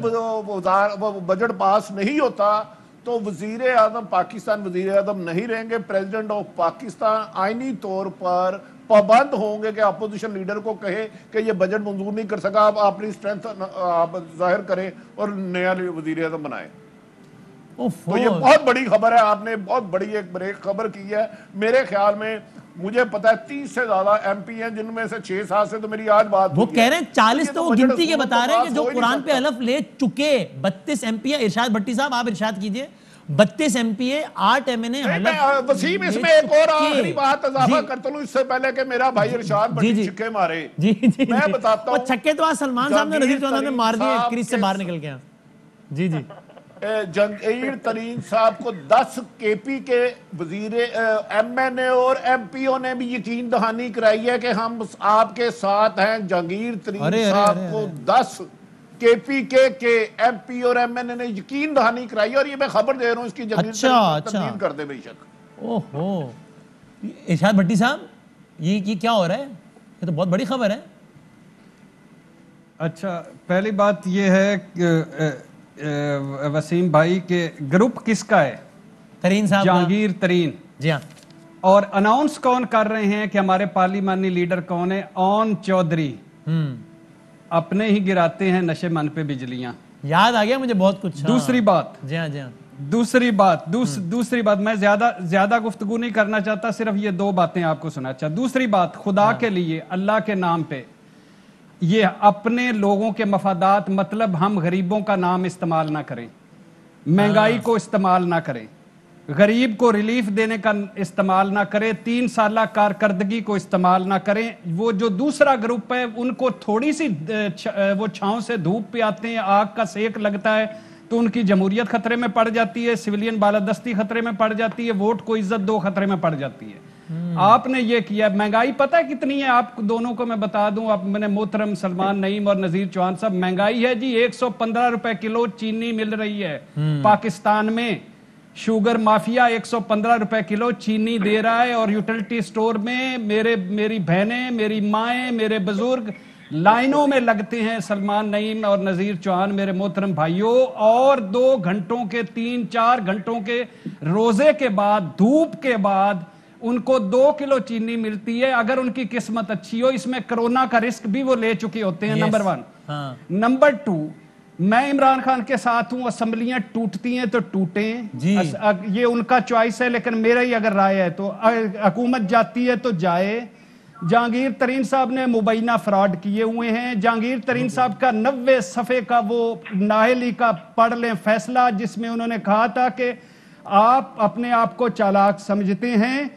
[SPEAKER 4] بجٹ پاس نہیں ہوتا تو وزیر اعظم پاکستان وزیر اعظم نہیں رہیں گے. پریزیڈنٹ آف پاکستان آئینی طور پر پابند ہوں گے کہ اپوزیشن لیڈر کو کہے کہ یہ بجٹ منظور نہیں کر سکا, آپ اپنی اسٹرینتھ آپ ظاہر کریں اور نیا وزیر اعظم بنائیں. تو یہ بہت بڑی خبر ہے, آپ نے بہت بڑی ایک بریک خبر کی ہے. میرے خیال میں مجھے پتا ہے 30 سے زیادہ ایم پی ہیں جن میں سے 6-7 سے تو میری آج بات
[SPEAKER 1] وہ کہہ رہے ہیں 40 تو وہ گنتی کے بتا رہے ہیں کہ جو قرآن پہ حلف لے چکے 32 ایم پی ہیں. ارشاد بھٹی صاحب آپ ارشاد کیجئے, 32 MPA 8 MNA
[SPEAKER 4] وسیم اس میں ایک اور آخری بات اضافہ کرتا ہوں اس سے پہلے کہ میرا بھائی ارشاد بڑی چھکے مارے. میں بتاتا ہوں
[SPEAKER 1] چھکے تو آج سلمان صاحب نے نذیر چوہان نے مار دیے کریز سے باہر نکل گیا. جی جی
[SPEAKER 4] جہانگیر ترین صاحب کو 10 کے پی کے وزیر MNA اور MP نے بھی یقین دہانی کرائی ہے کہ ہم آپ کے ساتھ ہیں. جہانگیر ترین صاحب کو 10 کے پی کے MP اور MNA نے یقین دہانی کرائی اور یہ میں خبر دے رہا ہوں اس کی جہانگیر ترین تبدیل کر دے بے شک.
[SPEAKER 1] اوہو ارشاد بھٹی صاحب یہ کیا ہو رہا ہے؟ یہ تو بہت بڑی خبر ہے.
[SPEAKER 5] اچھا پہلی بات یہ ہے کہ وسیم بھائی کے گروپ کس کا ہے؟
[SPEAKER 1] ترین صاحب
[SPEAKER 5] جہانگیر ترین.
[SPEAKER 1] جی ہاں.
[SPEAKER 5] اور اناؤنس کون کر رہے ہیں کہ ہمارے پارلیمانی لیڈر کون ہے؟ اون چودھری. اپنے ہی گراتے ہیں نشے من پہ بجلیاں.
[SPEAKER 1] یاد آ گیا مجھے بہت کچھ.
[SPEAKER 5] دوسری بات
[SPEAKER 1] جی ہاں جی ہاں
[SPEAKER 5] دوسری بات میں زیادہ گفتگو نہیں کرنا چاہتا, صرف یہ 2 باتیں آپ کو سنا چاہتا. دوسری بات, خدا کے لیے اللہ کے نام پہ یہ اپنے لوگوں کے مفادات, مطلب ہم غریبوں کا نام استعمال نہ کریں, مہنگائی کو استعمال نہ کریں, غریب کو ریلیف دینے کا استعمال نہ کریں, 3 سالہ کارکردگی کو استعمال نہ کریں. وہ جو دوسرا گروپ ہے ان کو تھوڑی سی وہ چھاؤں سے دھوپ پہ آتے ہیں, آگ کا سیک لگتا ہے تو ان کی جمہوریت خطرے میں پڑ جاتی ہے, سویلین بالادستی خطرے میں پڑ جاتی ہے, ووٹ کو عزت دو خطرے میں پڑ جاتی ہے. آپ نے یہ کیا. مہنگائی پتہ ہے کتنی ہے آپ دونوں کو میں بتا دوں, آپ میں نے محترم سلمان نعیم اور نذیر چوہان صاحب, مہنگائی ہے جی 115 روپے کلو چینی مل رہی ہے پاکستان میں. شوگر مافیا 115 روپے کلو چینی دے رہا ہے, اور یوٹیلٹی سٹور میں میری بہنیں, میری مائیں, میرے بزرگ لائنوں میں لگتے ہیں. سلمان نعیم اور نذیر چوہان میرے محترم بھائیوں, اور 2 گھنٹوں کے 3-4 گھنٹوں کے روزے کے بعد, دھوپ کے بعد ان کو 2 کلو چینی ملتی ہے. اگر ان کی قسمت اچھی ہو, اس میں کرونا کا رسک بھی وہ لے چکے ہوتے ہیں. نمبر 1. نمبر 2, میں عمران خان کے ساتھ ہوں, اسمبلیاں ٹوٹتی ہیں تو ٹوٹیں, یہ ان کا چوائس ہے, لیکن میرا ہی اگر رائے ہے تو حکومت جاتی ہے تو جائے. جہانگیر ترین صاحب نے مبینہ فراڈ کیے ہوئے ہیں. جہانگیر ترین صاحب کا 90 صفحے کا وہ ناہلی کا پڑھ لیں فیصلہ, جس میں انہوں نے کہا تھا کہ آپ اپنے آپ کو چالاک سمجھتے ہیں.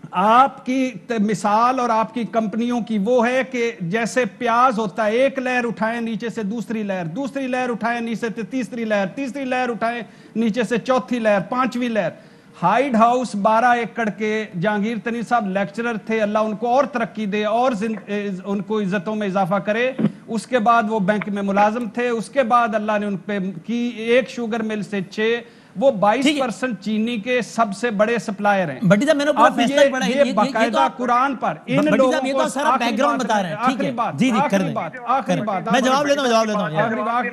[SPEAKER 5] آپ کی مثال اور آپ کی کمپنیوں کی وہ ہے کہ جیسے پیاز ہوتا ہے, ایک لہر اٹھائیں نیچے سے دوسری لہر, دوسری لہر اٹھائیں نیچے سے تیسری لہر, تیسری لہر اٹھائیں نیچے سے چوتھی لہر, 5ویں لہر. ہائیڈ ہاؤس 12 ایکڑ کے جہانگیر ترین صاحب لیکچرر تھے, اللہ ان کو اور ترقی دے اور ان کو عزتوں میں اضافہ کرے. اس کے بعد وہ بینک میں ملازم تھے, اس کے بعد اللہ نے ان پہ کی 1 شوگر مل سے 6, وہ 22% چینی کے سب سے بڑے سپلائر ہیں.
[SPEAKER 1] بٹی صاحب میں نے پورا فیصلہ ہی پڑھا ہے,
[SPEAKER 5] یہ باقاعدہ قرآن پر ان لوگوں
[SPEAKER 1] کو, یہ تو سارا بیک گراؤنڈ بتا رہے ہیں. ٹھیک ہے جی جی کر دیں,
[SPEAKER 5] آخری بات
[SPEAKER 1] میں جواب لیتا ہوں.
[SPEAKER 5] آخری بات,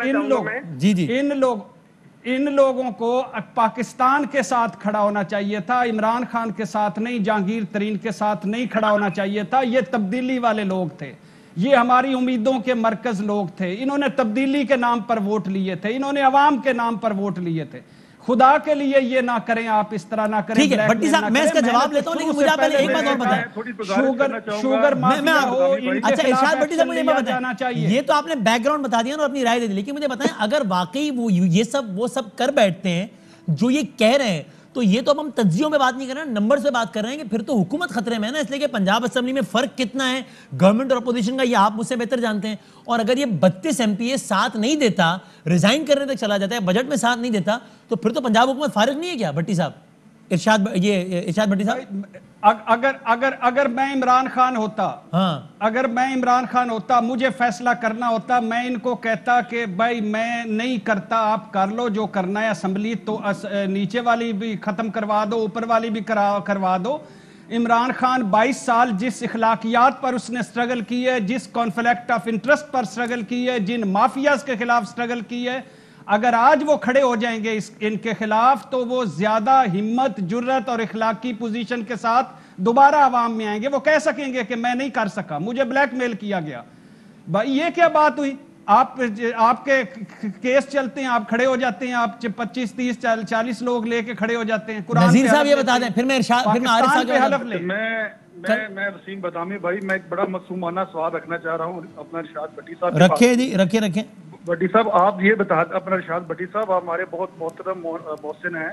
[SPEAKER 5] ان لوگوں کو پاکستان کے ساتھ کھڑا ہونا چاہیے تھا, عمران خان کے ساتھ نہیں, جہانگیر ترین کے ساتھ نہیں کھڑا ہونا چاہیے تھا. یہ تبدیلی والے لوگ تھے, یہ ہماری امیدوں کے مرکز لوگ تھے. انہوں نے تبدیلی کے نام پر ووٹ لیے تھے, انہوں نے عوام کے نام پر ووٹ لیے تھے. خدا کے لیے یہ نہ کریں, آپ اس طرح نہ کریں.
[SPEAKER 1] ٹھیک ہے بھٹی صاحب, میں اس کا جواب لیتا ہوں, لیکن مجھے آپ پہلے ایک بات اور بتائیں.
[SPEAKER 5] شوگر مافیا ہو,
[SPEAKER 1] اچھا ارشاد بھٹی صاحب مجھے بتائیں, یہ تو آپ نے بیک گراؤنڈ بتا دیا اور اپنی رائے دے دی, لیکن مجھے بتائیں اگر واقعی وہ سب کر بیٹھتے ہیں جو یہ کہہ رہے ہیں, تو یہ تو اب ہم تجزیوں میں بات نہیں کر رہے ہیں, نمبر سے بات کر رہے ہیں کہ پھر تو حکومت خطرے میں ہے نا. اس لیے کہ پنجاب اسمبلی میں فرق کتنا ہے گورنمنٹ اور اپوزیشن کا, یہ آپ مجھ سے بہتر جانتے ہیں. اور اگر یہ 32 MPA ساتھ نہیں دیتا, ریزائن کرنے تک چلا جاتا ہے, بجٹ میں ساتھ نہیں دیتا, تو پھر تو پنجاب حکومت فارغ نہیں ہے کیا بھٹی صاحب؟ ارشاد بھٹی صاحب,
[SPEAKER 5] اگر میں عمران خان ہوتا, مجھے فیصلہ کرنا ہوتا, میں ان کو کہتا کہ بھائی میں نہیں کرتا, آپ کر لو جو کرنا ہے, اسمبلی تو نیچے والی بھی ختم کروا دو, اوپر والی بھی کروا دو. عمران خان 22 سال جس اخلاقیات پر اس نے سٹرگل کی ہے, جس conflict of interest per struggle کی ہے, جن مافیاز کے خلاف سٹرگل کی ہے, اگر آج وہ کھڑے ہو جائیں گے ان کے خلاف, تو وہ زیادہ ہمت, جرت اور اخلاقی پوزیشن کے ساتھ دوبارہ عوام میں آئیں گے. وہ کہہ سکیں گے کہ میں نہیں کر سکا, مجھے بلیک میل کیا گیا. بھائی یہ کیا بات ہوئی؟ آپ کے کیس چلتے ہیں, آپ کھڑے ہو جاتے ہیں, آپ 25 30 40 لوگ لے کے کھڑے ہو جاتے ہیں.
[SPEAKER 1] نذیر صاحب یہ بتا دیں, پھر میں عارف صاحب
[SPEAKER 5] پہ حلف لیں.
[SPEAKER 2] میں وسیم بدامی بھائی, میں ایک بڑا معصومانہ سوال رکھنا چاہ رہا ہوں اپنا ارشاد بھٹی صاحب.
[SPEAKER 1] رکھیں جی, رکھیں.
[SPEAKER 2] بٹی صاحب آپ یہ بتا اپنا ارشاد بٹی صاحب آپ ہمارے بہت محترم محسن ہیں.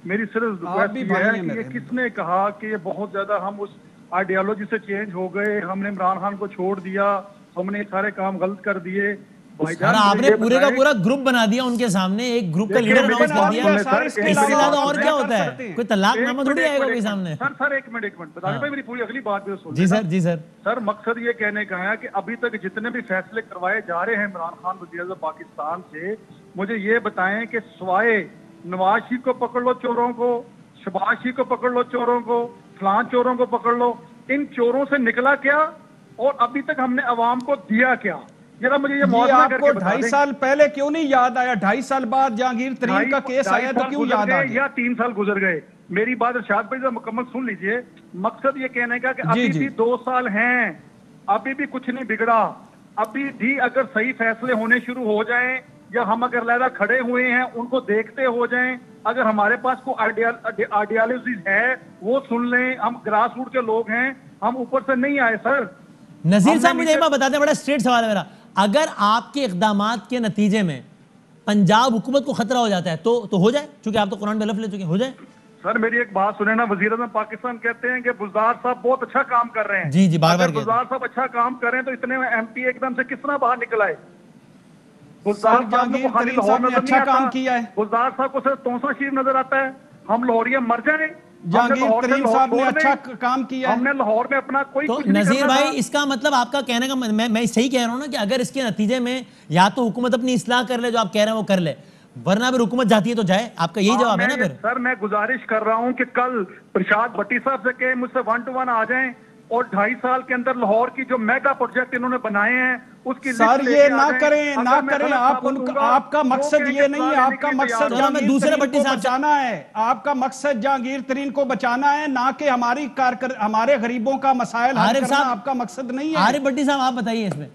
[SPEAKER 2] میری صرف ریکویسٹ یہ ہے کہ یہ کس نے کہا کہ یہ بہت زیادہ ہم اس آئیڈیالوجی سے چینج ہو گئے, ہم نے عمران خان کو چھوڑ دیا, ہم نے سارے کام غلط کر دیے.
[SPEAKER 1] سر آپ نے پورے کا پورا گروپ بنا دیا ان کے سامنے, ایک گروپ کا لیڈر اناؤنس کر دیا. اس سے زیادہ اور کیا ہوتا ہے؟ کوئی طلاق نامہ تھوڑی آئے گا کوئی سامنے.
[SPEAKER 2] سر ایک منٹ بتا دیں میری پوری اگلی بات بھی سن.
[SPEAKER 1] جی سر, جی سر.
[SPEAKER 2] سر مقصد یہ کہنے کا ہے کہ ابھی تک جتنے بھی فیصلے کروائے جا رہے ہیں عمران خان وزیر اعظم پاکستان سے, مجھے یہ بتائیں کہ سوائے نواز شریف کو پکڑ لو چوروں کو, شہباز شریف کو پکڑ لو چوروں کو, فلان چوروں کو پکڑ لو, ان چوروں سے نکلا کیا اور ابھی تک ہم نے عوام کو دیا کیا؟ مجھے یہ
[SPEAKER 5] آپ کو 2.5 سال پہلے کیوں نہیں یاد آیا؟ 2.5 سال بعد جہانگیر ترین کا کیس آیا تو کیوں یاد آ گیا؟
[SPEAKER 2] یا 3 سال گزر گئے. میری بات ارشاد بھائی مکمل سن لیجئے. مقصد یہ کہنے کا کہ ابھی بھی 2 سال ہیں, ابھی بھی کچھ نہیں بگڑا. ابھی بھی اگر صحیح فیصلے ہونے شروع ہو جائیں یا ہم اگر علیحدہ کھڑے ہوئے ہیں ان کو دیکھتے ہو جائیں, اگر ہمارے پاس کوئی آئیڈیالوجیز ہے وہ سن لیں. ہم گراس روٹ کے لوگ ہیں, ہم اوپر سے نہیں آئے. سر
[SPEAKER 1] نذیر صاحب مجھے ایک بات بتا دیں, بڑا اسٹریٹ سوال ہے میرا, اگر آپ کے اقدامات کے نتیجے میں پنجاب حکومت کو خطرہ ہو جاتا ہے تو ہو جائے, چونکہ آپ تو قرآن میں لفظ لے چکے ہیں, ہو جائے؟
[SPEAKER 2] سر میری ایک بات سنیں نا, وزیر اعظم پاکستان کہتے ہیں کہ بزدار صاحب بہت اچھا کام کر رہے ہیں.
[SPEAKER 1] جی جی بار بار
[SPEAKER 2] بزدار صاحب اچھا کام کر رہے ہیں تو اتنے ایم پی ایک دم سے کس طرح باہر نکل آئے؟ بزدار صاحب نے اچھا کام کیا ہے. بزدار صاحب کو صرف توسا شریف نظر آتا ہے. ہم لاہوریے مر جائیں.
[SPEAKER 5] جہانگیر ترین صاحب نے اچھا کام کیا ہے.
[SPEAKER 2] ہم نے لاہور میں اپنا کوئی
[SPEAKER 1] تو نذیر بھائی اس کا مطلب آپ کا کہنے کا میں صحیح کہہ رہا ہوں نا کہ اگر اس کے نتیجے میں یا تو حکومت اپنی اصلاح کر لے جو آپ کہہ رہے ہیں وہ کر لے, ورنہ اگر حکومت جاتی ہے تو جائے, آپ کا یہی جواب ہے نا؟ پھر
[SPEAKER 2] سر میں گزارش کر رہا ہوں کہ کل ارشاد بٹی صاحب سے کہ مجھ سے 1 to 1 آ جائیں اور 2.5 سال کے اندر لاہور کی جو میگا پروجیکٹ انہوں نے بنائے ہیں اس کی
[SPEAKER 5] سر یہ نہ کریں آپ کا مقصد یہ نہیں ہے. آپ کا مقصد جہانگیر ترین کو بچانا ہے, آپ کا مقصد جہانگیر ترین کو بچانا ہے, نہ کہ ہمارے غریبوں کا مسائل حل کرنا آپ کا مقصد نہیں ہے.
[SPEAKER 1] عارف بٹی صاحب آپ بتائیے اس میں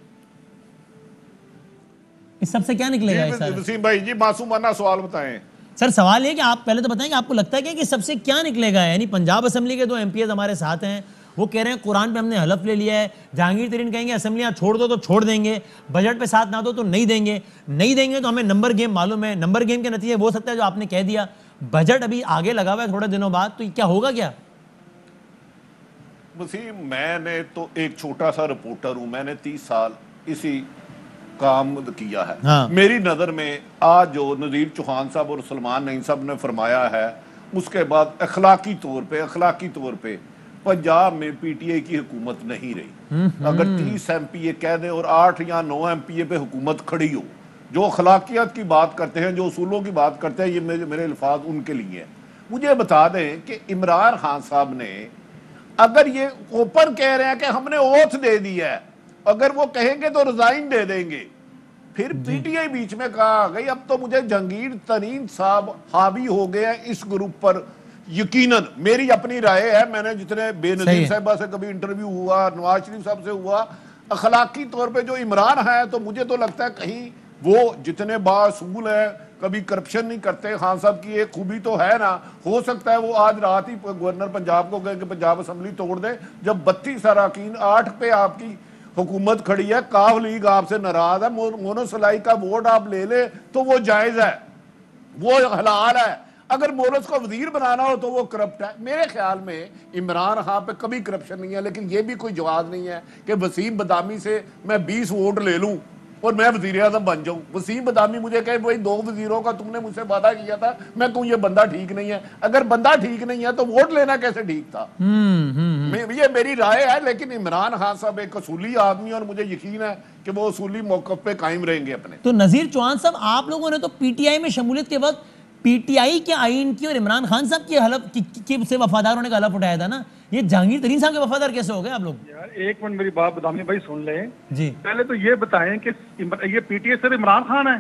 [SPEAKER 1] اس سب سے کیا نکلے گا؟
[SPEAKER 4] وسیم بھائی جی معصومانہ سوال بتائیں.
[SPEAKER 1] سر سوال یہ کہ آپ پہلے تو بتائیں کہ آپ کو لگتا ہے کہ سب سے کیا نکلے گا؟ یعنی پنجاب اسمبلی کے 2 MPs ہمارے ساتھ ہیں, وہ کہہ رہے ہیں قرآن پہ ہم نے حلف لے لیا ہے. جہانگیر ترین کہیں گے اسمبلیاں چھوڑ دو تو چھوڑ دیں گے, بجٹ پہ ساتھ نہ دو تو نہیں دیں گے, نہیں دیں گے تو ہمیں نمبر گیم معلوم ہے. نمبر گیم کے نتیجے وہ ہو سکتا ہے جو آپ نے کہہ دیا. بجٹ ابھی آگے لگا ہوا ہے تھوڑے دنوں بعد, تو کیا ہوگا کیا؟
[SPEAKER 4] وسیم میں نے تو ایک چھوٹا سا رپورٹر ہوں, میں نے 30 سال اسی کام کیا ہے. میری نظر میں آج جو نذیر چوہان صاحب اور سلمان نعیم صاحب نے فرمایا ہے اس کے بعد اخلاقی طور پہ پنجاب میں پی ٹی آئی کی حکومت نہیں رہی. اگر 30 MP کہہ دیں اور 8 یا 9 MP پہ حکومت کھڑی ہو, جو اخلاقیات کی بات کرتے ہیں, جو اصولوں کی بات کرتے ہیں, یہ میرے الفاظ ان کے لیے ہیں. مجھے بتا دیں کہ عمران خان صاحب نے اگر یہ اوپن کہہ رہے ہیں کہ ہم نے اوتھ دے دیا ہے, اگر وہ کہیں گے تو ریزائن دے دیں گے, پھر پی ٹی آئی بیچ میں کہا گئی. اب تو مجھے جہانگیر ترین صاحب حاوی ہو گئے ہیں اس گروپ پر. یقیناً میری اپنی رائے ہے, میں نے جتنے بے نظیر صاحبہ سے کبھی انٹرویو ہوا, نواز شریف صاحب سے ہوا, اخلاقی طور پہ جو عمران ہے تو مجھے تو لگتا ہے کہیں وہ جتنے بااصول ہیں, کبھی کرپشن نہیں کرتے. خان صاحب کی ایک خوبی تو ہے نا, ہو سکتا ہے وہ آج رات ہی گورنر پنجاب کو کہے کہ پنجاب اسمبلی توڑ دے. جب 32 اراکین 8 پہ آپ کی حکومت کھڑی ہے, کاف لیگ آپ سے ناراض ہے, مونو سلائی کا ووٹ آپ لے لے تو وہ جائز ہے, وہ حلال ہے. اگر مورس کو وزیر بنانا ہو تو وہ کرپٹ ہے. میرے خیال میں عمران خان پہ کبھی کرپشن نہیں ہے, لیکن یہ بھی کوئی جواز نہیں ہے کہ وسیم بدامی سے میں 20 ووٹ لے لوں اور میں وزیر اعظم بن جاؤں. وسیم بدامی مجھے کہے بھائی 2 وزیروں کا تم نے مجھ سے وعدہ کیا تھا, میں کہوں یہ بندہ ٹھیک نہیں ہے. اگر بندہ ٹھیک نہیں ہے تو ووٹ لینا کیسے ٹھیک تھا؟ یہ میری رائے ہے. لیکن عمران خان صاحب ایک اصولی آدمی, اور مجھے یقین ہے کہ وہ اصولی موقف پہ قائم رہیں گے اپنے.
[SPEAKER 1] تو نذیر چوہان صاحب آپ لوگوں نے تو پی ٹی آئی میں شمولیت کے وقت پی ٹی آئی کے آئین کی اور عمران خان صاحب کی حلف سے وفادار ہونے کا حلف اٹھایا تھا نا, یہ جہانگیر ترین صاحب کے وفادار کیسے ہو گئے آپ لوگ؟
[SPEAKER 2] یار ایک منٹ میری بات بدامی بھائی سن لیں.
[SPEAKER 1] جی
[SPEAKER 2] پہلے تو یہ بتائیں کہ یہ پی ٹی آئی صرف عمران خان ہے؟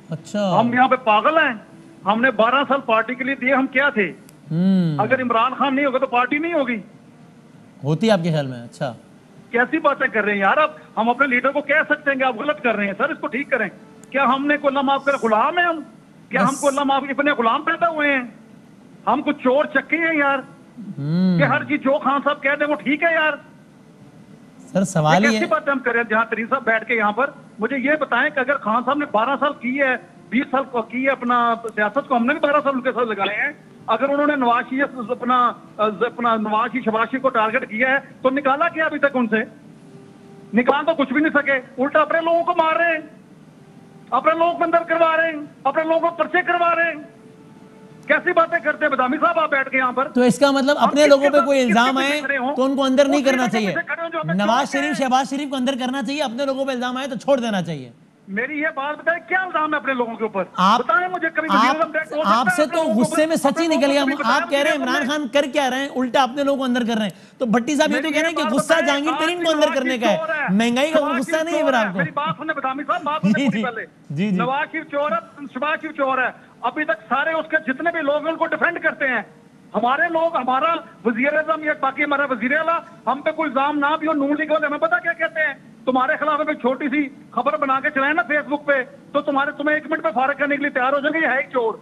[SPEAKER 1] اچھا
[SPEAKER 2] ہم یہاں پہ پاگل ہیں؟ ہم نے 12 سال پارٹی کے لیے دیے, ہم کیا تھے؟ اگر عمران خان نہیں ہوگا تو پارٹی نہیں ہوگی.
[SPEAKER 1] ہوتی آپ کے خیال میں؟ اچھا
[SPEAKER 2] کیسی باتیں کر رہے ہیں یار آپ. ہم اپنے لیڈر کو کہہ سکتے ہیں کہ آپ غلط کر رہے ہیں, سر اس کو ٹھیک کریں. کیا ہم نے کو اللہ معاف کرے غلام ہیں ہم؟ کیا ہم کو اللہ معاف اتنے غلام پیدا ہوئے ہیں؟ ہم کو چور چکے ہیں یار کہ ہر چیز جو خان صاحب کہہ دیں وہ ٹھیک ہے یار.
[SPEAKER 1] سر سوال یہ
[SPEAKER 2] کیسی باتیں ہم کر رہے ہیں؟ جہاں ترین صاحب بیٹھ کے یہاں پر مجھے یہ بتائیں کہ اگر خان صاحب نے 12 سال کی ہے، 20 سال کو کی ہے اپنا سیاست کو، ہم نے بھی 12 سال ان کے ساتھ لگائے ہیں، اگر انہوں نے نواز شریف شباز کو ٹارگٹ کیا ہے تو نکالا کیا ابھی تک ان سے؟ نکال تو کچھ بھی نہیں سکے، الٹا اپنے لوگوں کو مار رہے ہیں، اپنے لوگوں کو اندر کروا رہے ہیں، اپنے لوگوں کو پرچے کروا رہے ہیں. کیسی باتیں کرتے ہیں بدامی صاحب آپ بیٹھ کے یہاں پر؟
[SPEAKER 1] تو اس کا مطلب اپنے لوگوں پہ کوئی الزام آئے تو ان کو اندر نہیں کرنا چاہیے. نواز شریف شہباز شریف کو اندر کرنا چاہیے، اپنے لوگوں پہ الزام آئے تو چھوڑ دینا چاہیے.
[SPEAKER 2] میری یہ بات بتائیں کیا الزام ہے اپنے لوگوں کے اوپر؟ بتائیں مجھے. کبھی
[SPEAKER 1] آپ سے تو غصے میں سچ ہی نکل گیا. آپ کہہ رہے ہیں عمران خان کر کیا رہے ہیں، الٹا اپنے لوگوں کو اندر کر رہے ہیں. تو بھٹی صاحب یہ تو کہہ رہے ہیں کہ غصہ جہانگیر ترین کو اندر کرنے کا ہے، مہنگائی کا غصہ نہیں ہے پھر آپ کو.
[SPEAKER 2] میری بات سنیں بدامی صاحب، بات سنیں پوری پہلے. نواز شریف چور ہے، شہباز شریف چور ہے، ابھی تک سارے اس کے جتنے بھی لوگ ہیں ان کو ڈیفینڈ کرتے ہیں. ہمارے لوگ، ہمارا وزیر اعظم یا باقی ہمارا وزیر اعلیٰ، ہم پہ کوئی الزام نہ بھی ہو، نون لیگ والے ہمیں پتا کیا کہتے ہیں، تمہارے خلاف میں چھوٹی سی خبر بنا کے چلائیں نا فیس بک پہ تو تمہیں 1 منٹ پہ فارغ کرنے کے لیے تیار ہو جائیں گے. یہ ہے ہی چور،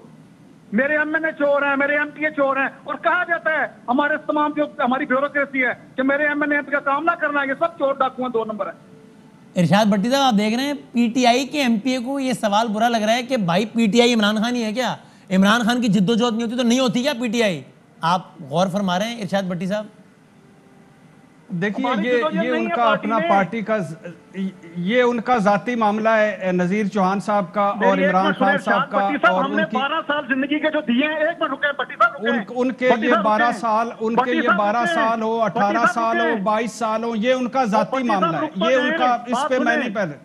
[SPEAKER 2] میرے ایم این اے چور ہیں، میرے ایم پی اے چور ہیں. اور کہا جاتا ہے ہمارے تمام جو ہماری بیوروکریسی ہے کہ میرے ایم این اے کا کام نہ کرنا ہے، یہ سب چور ڈاکو ہیں، 2 نمبر ہے.
[SPEAKER 1] ارشاد بھٹی صاحب آپ دیکھ رہے ہیں پی ٹی آئی کے ایم پی اے کو یہ سوال برا لگ رہا ہے کہ بھائی P T I Imran Khan ہی ہے کیا؟ عمران خان کی جد و جہد نہیں ہوتی تو نہیں ہوتی کیا پی ٹی آئی؟ آپ غور فرما رہے ہیں ارشاد بھٹی صاحب؟
[SPEAKER 5] دیکھیے یہ ان کا اپنا پارٹی کا، یہ ان کا ذاتی معاملہ ہے نذیر چوہان صاحب کا اور عمران خان صاحب کا. اور
[SPEAKER 2] ہم نے 12 سال زندگی کے جو دیے ہیں، ایک منٹ رکے بھٹی صاحب،
[SPEAKER 5] ان کے یہ 12 سال، ان کے یہ 12 سال ہو، 18 سال ہو، 22 سال ہو، یہ ان کا ذاتی معاملہ ہے. یہ ان کا، اس پہ میں نہیں پہلے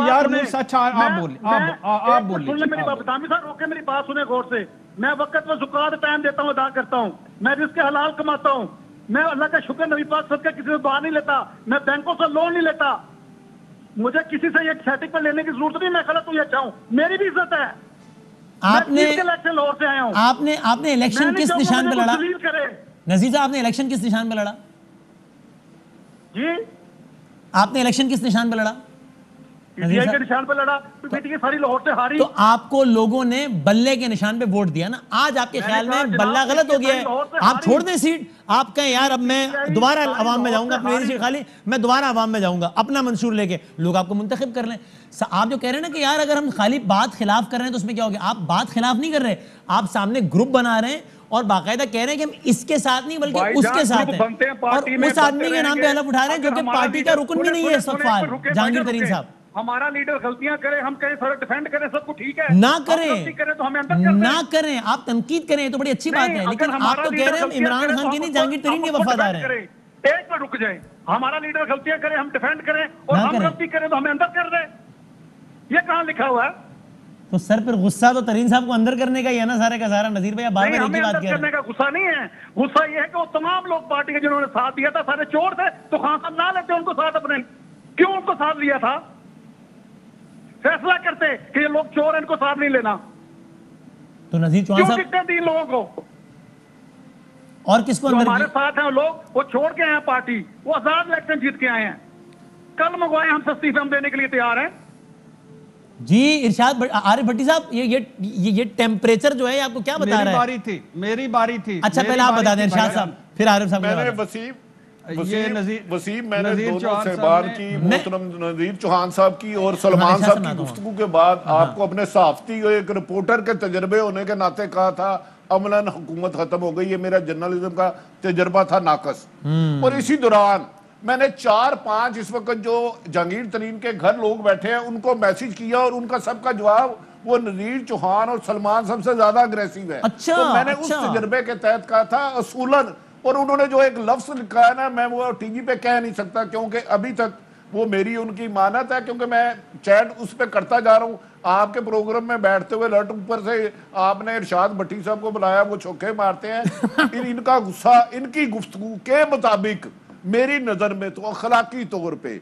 [SPEAKER 5] یار نہیں سچ. آپ بولیے
[SPEAKER 2] میری بات. بدامی صاحب روکے، میری بات سنیں غور سے. میں وقت میں زکات ٹائم دیتا ہوں، ادا کرتا ہوں، میں رزق حلال کماتا ہوں، میں اللہ کا شکر نبی پاک صدقہ کسی سے دعا نہیں لیتا، میں بینکوں سے لون نہیں لیتا، مجھے کسی سے یہ سیٹنگ پر لینے کی ضرورت نہیں. میں غلط ہوں یا اچھا ہوں، میری بھی عزت ہے.
[SPEAKER 1] آپ نے
[SPEAKER 2] لاہور سے آیا ہوں.
[SPEAKER 1] آپ نے الیکشن کس نشان پہ لڑا نذیر صاحب؟ آپ نے الیکشن کس نشان پہ لڑا
[SPEAKER 2] جی؟
[SPEAKER 1] آپ نے الیکشن کس نشان پہ لڑا؟
[SPEAKER 2] کے نشان پہ لڑا، ساری لاہور سے ہاری.
[SPEAKER 1] تو آپ کو لوگوں نے بلے کے نشان پہ ووٹ دیا نا. آج آپ کے خیال میں بلہ غلط ہو گیا ہے، آپ چھوڑ دیں سیٹ. آپ کہیں یار اب میں دوبارہ عوام میں جاؤں گا، میری سیٹ خالی، میں دوبارہ عوام میں جاؤں گا، اپنا منشور لے کے لوگ آپ کو منتخب کر لیں. آپ جو کہہ رہے ہیں نا کہ یار اگر ہم خالی بات خلاف کر رہے ہیں تو اس میں کیا ہو گیا؟ آپ بات خلاف نہیں کر رہے، آپ سامنے گروپ بنا رہے ہیں اور باقاعدہ کہہ رہے ہیں کہ ہم اس کے ساتھ نہیں بلکہ اس کے ساتھ ہیں، اور اس آدمی کے نام پہ حلف اٹھا رہے ہیں جو کہ پارٹی کا رکن بھی نہیں ہے اس وقت فعال، جہانگیر ترین صاحب.
[SPEAKER 2] ہمارا لیڈر غلطیاں کرے، ہم کہیں سارے ڈیفینڈ کریں، سب کو ٹھیک ہے،
[SPEAKER 1] نہ کریں، آپ تنقید کریں تو بڑی اچھی بات ہے، لیکن آپ تو کہہ رہے ہیں ہم عمران خان کی نہیں جہانگیر ترین کے وفادار ہیں.
[SPEAKER 2] ایک پر رک جائیں، ہمارا لیڈر غلطیاں کرے ہم ڈیفینڈ کریں، اور ہم غلطی کریں تو ہمیں اندر کر دیں. یہ کہاں لکھا ہوا ہے؟
[SPEAKER 1] تو سر پھر غصہ تو ترین صاحب کو اندر کرنے کا ہی ہے نا سارے کا سارا. نذیر بھائی بار بار ایک ہی بات کہہ رہے ہیں.
[SPEAKER 2] غصہ نہیں ہے، غصہ یہ ہے کہ وہ تمام لوگ پارٹی کے جنہوں نے ساتھ دیا تھا سارے چور تھے، تو خان صاحب نہ لیتے ان کو ساتھ اپنے. کیوں ان کو ساتھ لیا تھا؟ فیصلہ کرتے کہ یہ لوگ چور ہیں، ان کو ساتھ نہیں لینا.
[SPEAKER 1] تو نذیر چوہان صاحب
[SPEAKER 2] کیوں 3 لوگوں کو
[SPEAKER 1] اور کس کو اندر
[SPEAKER 2] ہمارے ساتھ ہیں لوگ، وہ چھوڑ کے آئے ہیں پارٹی، وہ آزاد الیکشن جیت کے آئے ہیں. کل منگوائے ہم سستی فہم دینے کے لیے تیار ہیں.
[SPEAKER 1] جی ارشاد عارف بھٹی صاحب، یہ ٹیمپریچر جو ہے آپ کو کیا بتا رہا ہے؟
[SPEAKER 5] میری باری تھی.
[SPEAKER 1] اچھا پہلے آپ بتا دیں ارشاد صاحب، پھر عارف صاحب.
[SPEAKER 4] میں نے وسیم میں نے دونوں صاحبان کی، محترم نذیر چوہان صاحب کی اور سلمان صاحب کی گفتگو کے بعد آپ کو اپنے صحافتی اور ایک رپورٹر کے تجربے ہونے کے ناطے کہا تھا عملاً حکومت ختم ہو گئی. یہ میرا جرنلزم کا تجربہ تھا ناقص. اور اسی دوران میں نے 4-5 اس وقت جو جہانگیر ترین کے گھر لوگ بیٹھے ہیں ان کو میسج کیا، اور ان کا سب کا جواب وہ نذیر چوہان اور سلمان سب سے زیادہ اگریسیو ہے. تو میں نے اس تجربے کے تحت کہا تھا اصولاً، اور انہوں نے جو ایک لفظ لکھا ہے نا، میں وہ ٹی وی پہ کہہ نہیں سکتا کیونکہ ابھی تک وہ میری ان کی امانت ہے، کیونکہ میں چیٹ اس پہ کرتا جا رہا ہوں. آپ کے پروگرام میں بیٹھتے ہوئے لٹ اوپر سے آپ نے ارشاد بھٹی صاحب کو بلایا، وہ چھوکے مارتے ہیں. ان کا غصہ، ان کی گفتگو کے مطابق میری نظر میں تو اخلاقی طور پہ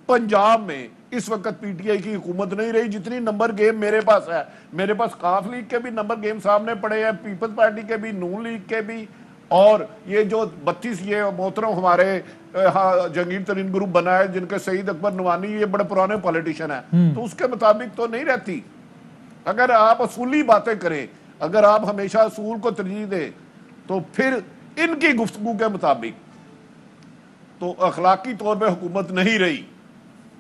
[SPEAKER 4] پنجاب میں اس وقت پی ٹی آئی کی حکومت نہیں رہی. جتنی نمبر گیم میرے پاس ہے، میرے پاس کاف لیگ کے بھی نمبر گیم سامنے پڑے ہیں، پیپلز پارٹی کے بھی، نون لیگ کے بھی، اور یہ جو 32 یہ محترم ہمارے جہانگیر ترین گروپ بنا ہے جن کے سعید اکبر نوانی، یہ بڑے پرانے پولیٹیشن ہیں، تو اس کے مطابق تو نہیں رہتی. اگر آپ اصولی باتیں کریں، اگر آپ ہمیشہ اصول کو ترجیح دیں، تو پھر ان کی گفتگو کے مطابق تو اخلاقی طور پہ حکومت نہیں رہی.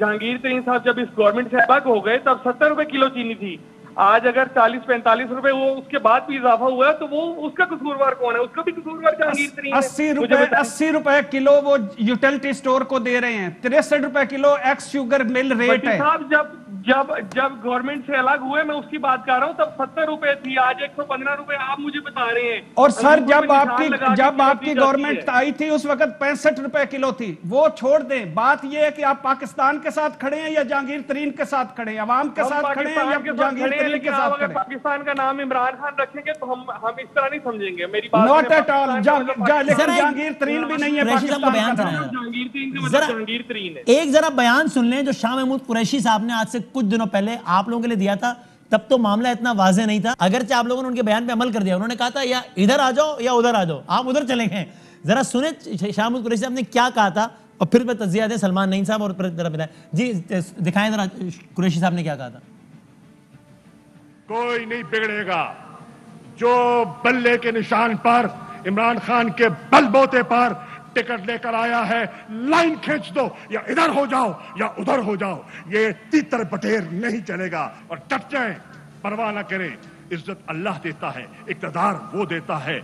[SPEAKER 3] جہانگیر ترین صاحب جب اس گورنمنٹ سے الگ ہو گئے تب 70 روپے کلو چینی تھی. آج اگر 40-45 روپے وہ اس کے بعد بھی اضافہ ہوا ہے تو وہ اس کا قصوروار کون ہے؟ اس کا بھی قصوروار جہانگیر ترین ہے.
[SPEAKER 5] 80 روپے کلو وہ یوٹیلٹی سٹور کو دے رہے ہیں, 63 روپے کلو ایکس شوگر مل ریٹ ہے.
[SPEAKER 3] صاحب جب گورنمنٹ سے الگ ہوئے میں اس کی بات کر رہا ہوں تب 70 روپے تھی, آج 115 روپے آپ مجھے بتا رہے ہیں.
[SPEAKER 5] اور سر جب آپ کی گورنمنٹ آئی تھی اس وقت 65 روپے کلو تھی. وہ چھوڑ دیں, بات یہ ہے کہ آپ پاکستان کے ساتھ کھڑے ہیں یا جہانگیر ترین کے ساتھ کھڑے ہیں, عوام کے ساتھ کھڑے ہیں یا جہانگیر ترین کے ساتھ کھڑے ہیں.
[SPEAKER 3] پاکستان کا نام عمران خان رکھیں گے تو ہم اس طرح نہیں سمجھیں گے. میری بات
[SPEAKER 5] ناٹ ایٹ آل, لیکن جہانگیر ترین بھی نہیں ہے پاکستان کا.
[SPEAKER 3] جہانگیر ترین کا مطلب جہانگیر ترین ہے.
[SPEAKER 1] ایک ذرا بیان سن لیں جو شاہ محمود قریشی صاحب نے آج سے کچھ دنوں پہلے آپ لوگوں کے لیے دیا تھا. تب تو معاملہ اتنا واضح نہیں تھا, اگرچہ آپ لوگوں نے ان کے بیان پہ عمل کر دیا. انہوں نے کہا تھا یا ادھر آ جاؤ یا ادھر آ جاؤ, آپ ادھر چلے گئے. ذرا سنیں شاہ محمود قریشی صاحب نے کیا کہا تھا اور پھر میں تجزیہ دیں سلمان نعیم صاحب اور پھر ذرا بتائیں. جی دکھائیں ذرا قریشی صاحب نے کیا کہا تھا.
[SPEAKER 6] کوئی نہیں بگڑے گا جو بلے کے نشان پر عمران خان کے بل بوتے پر ٹکٹ لے کر آیا ہے, لائن کھینچ دو, یا ادھر ہو جاؤ یا ادھر ہو جاؤ. یہ تیتر بٹیر نہیں چلے گا. اور ڈٹ جائیں, پرواہ نہ کریں. عزت اللہ دیتا ہے, اقتدار وہ دیتا ہے.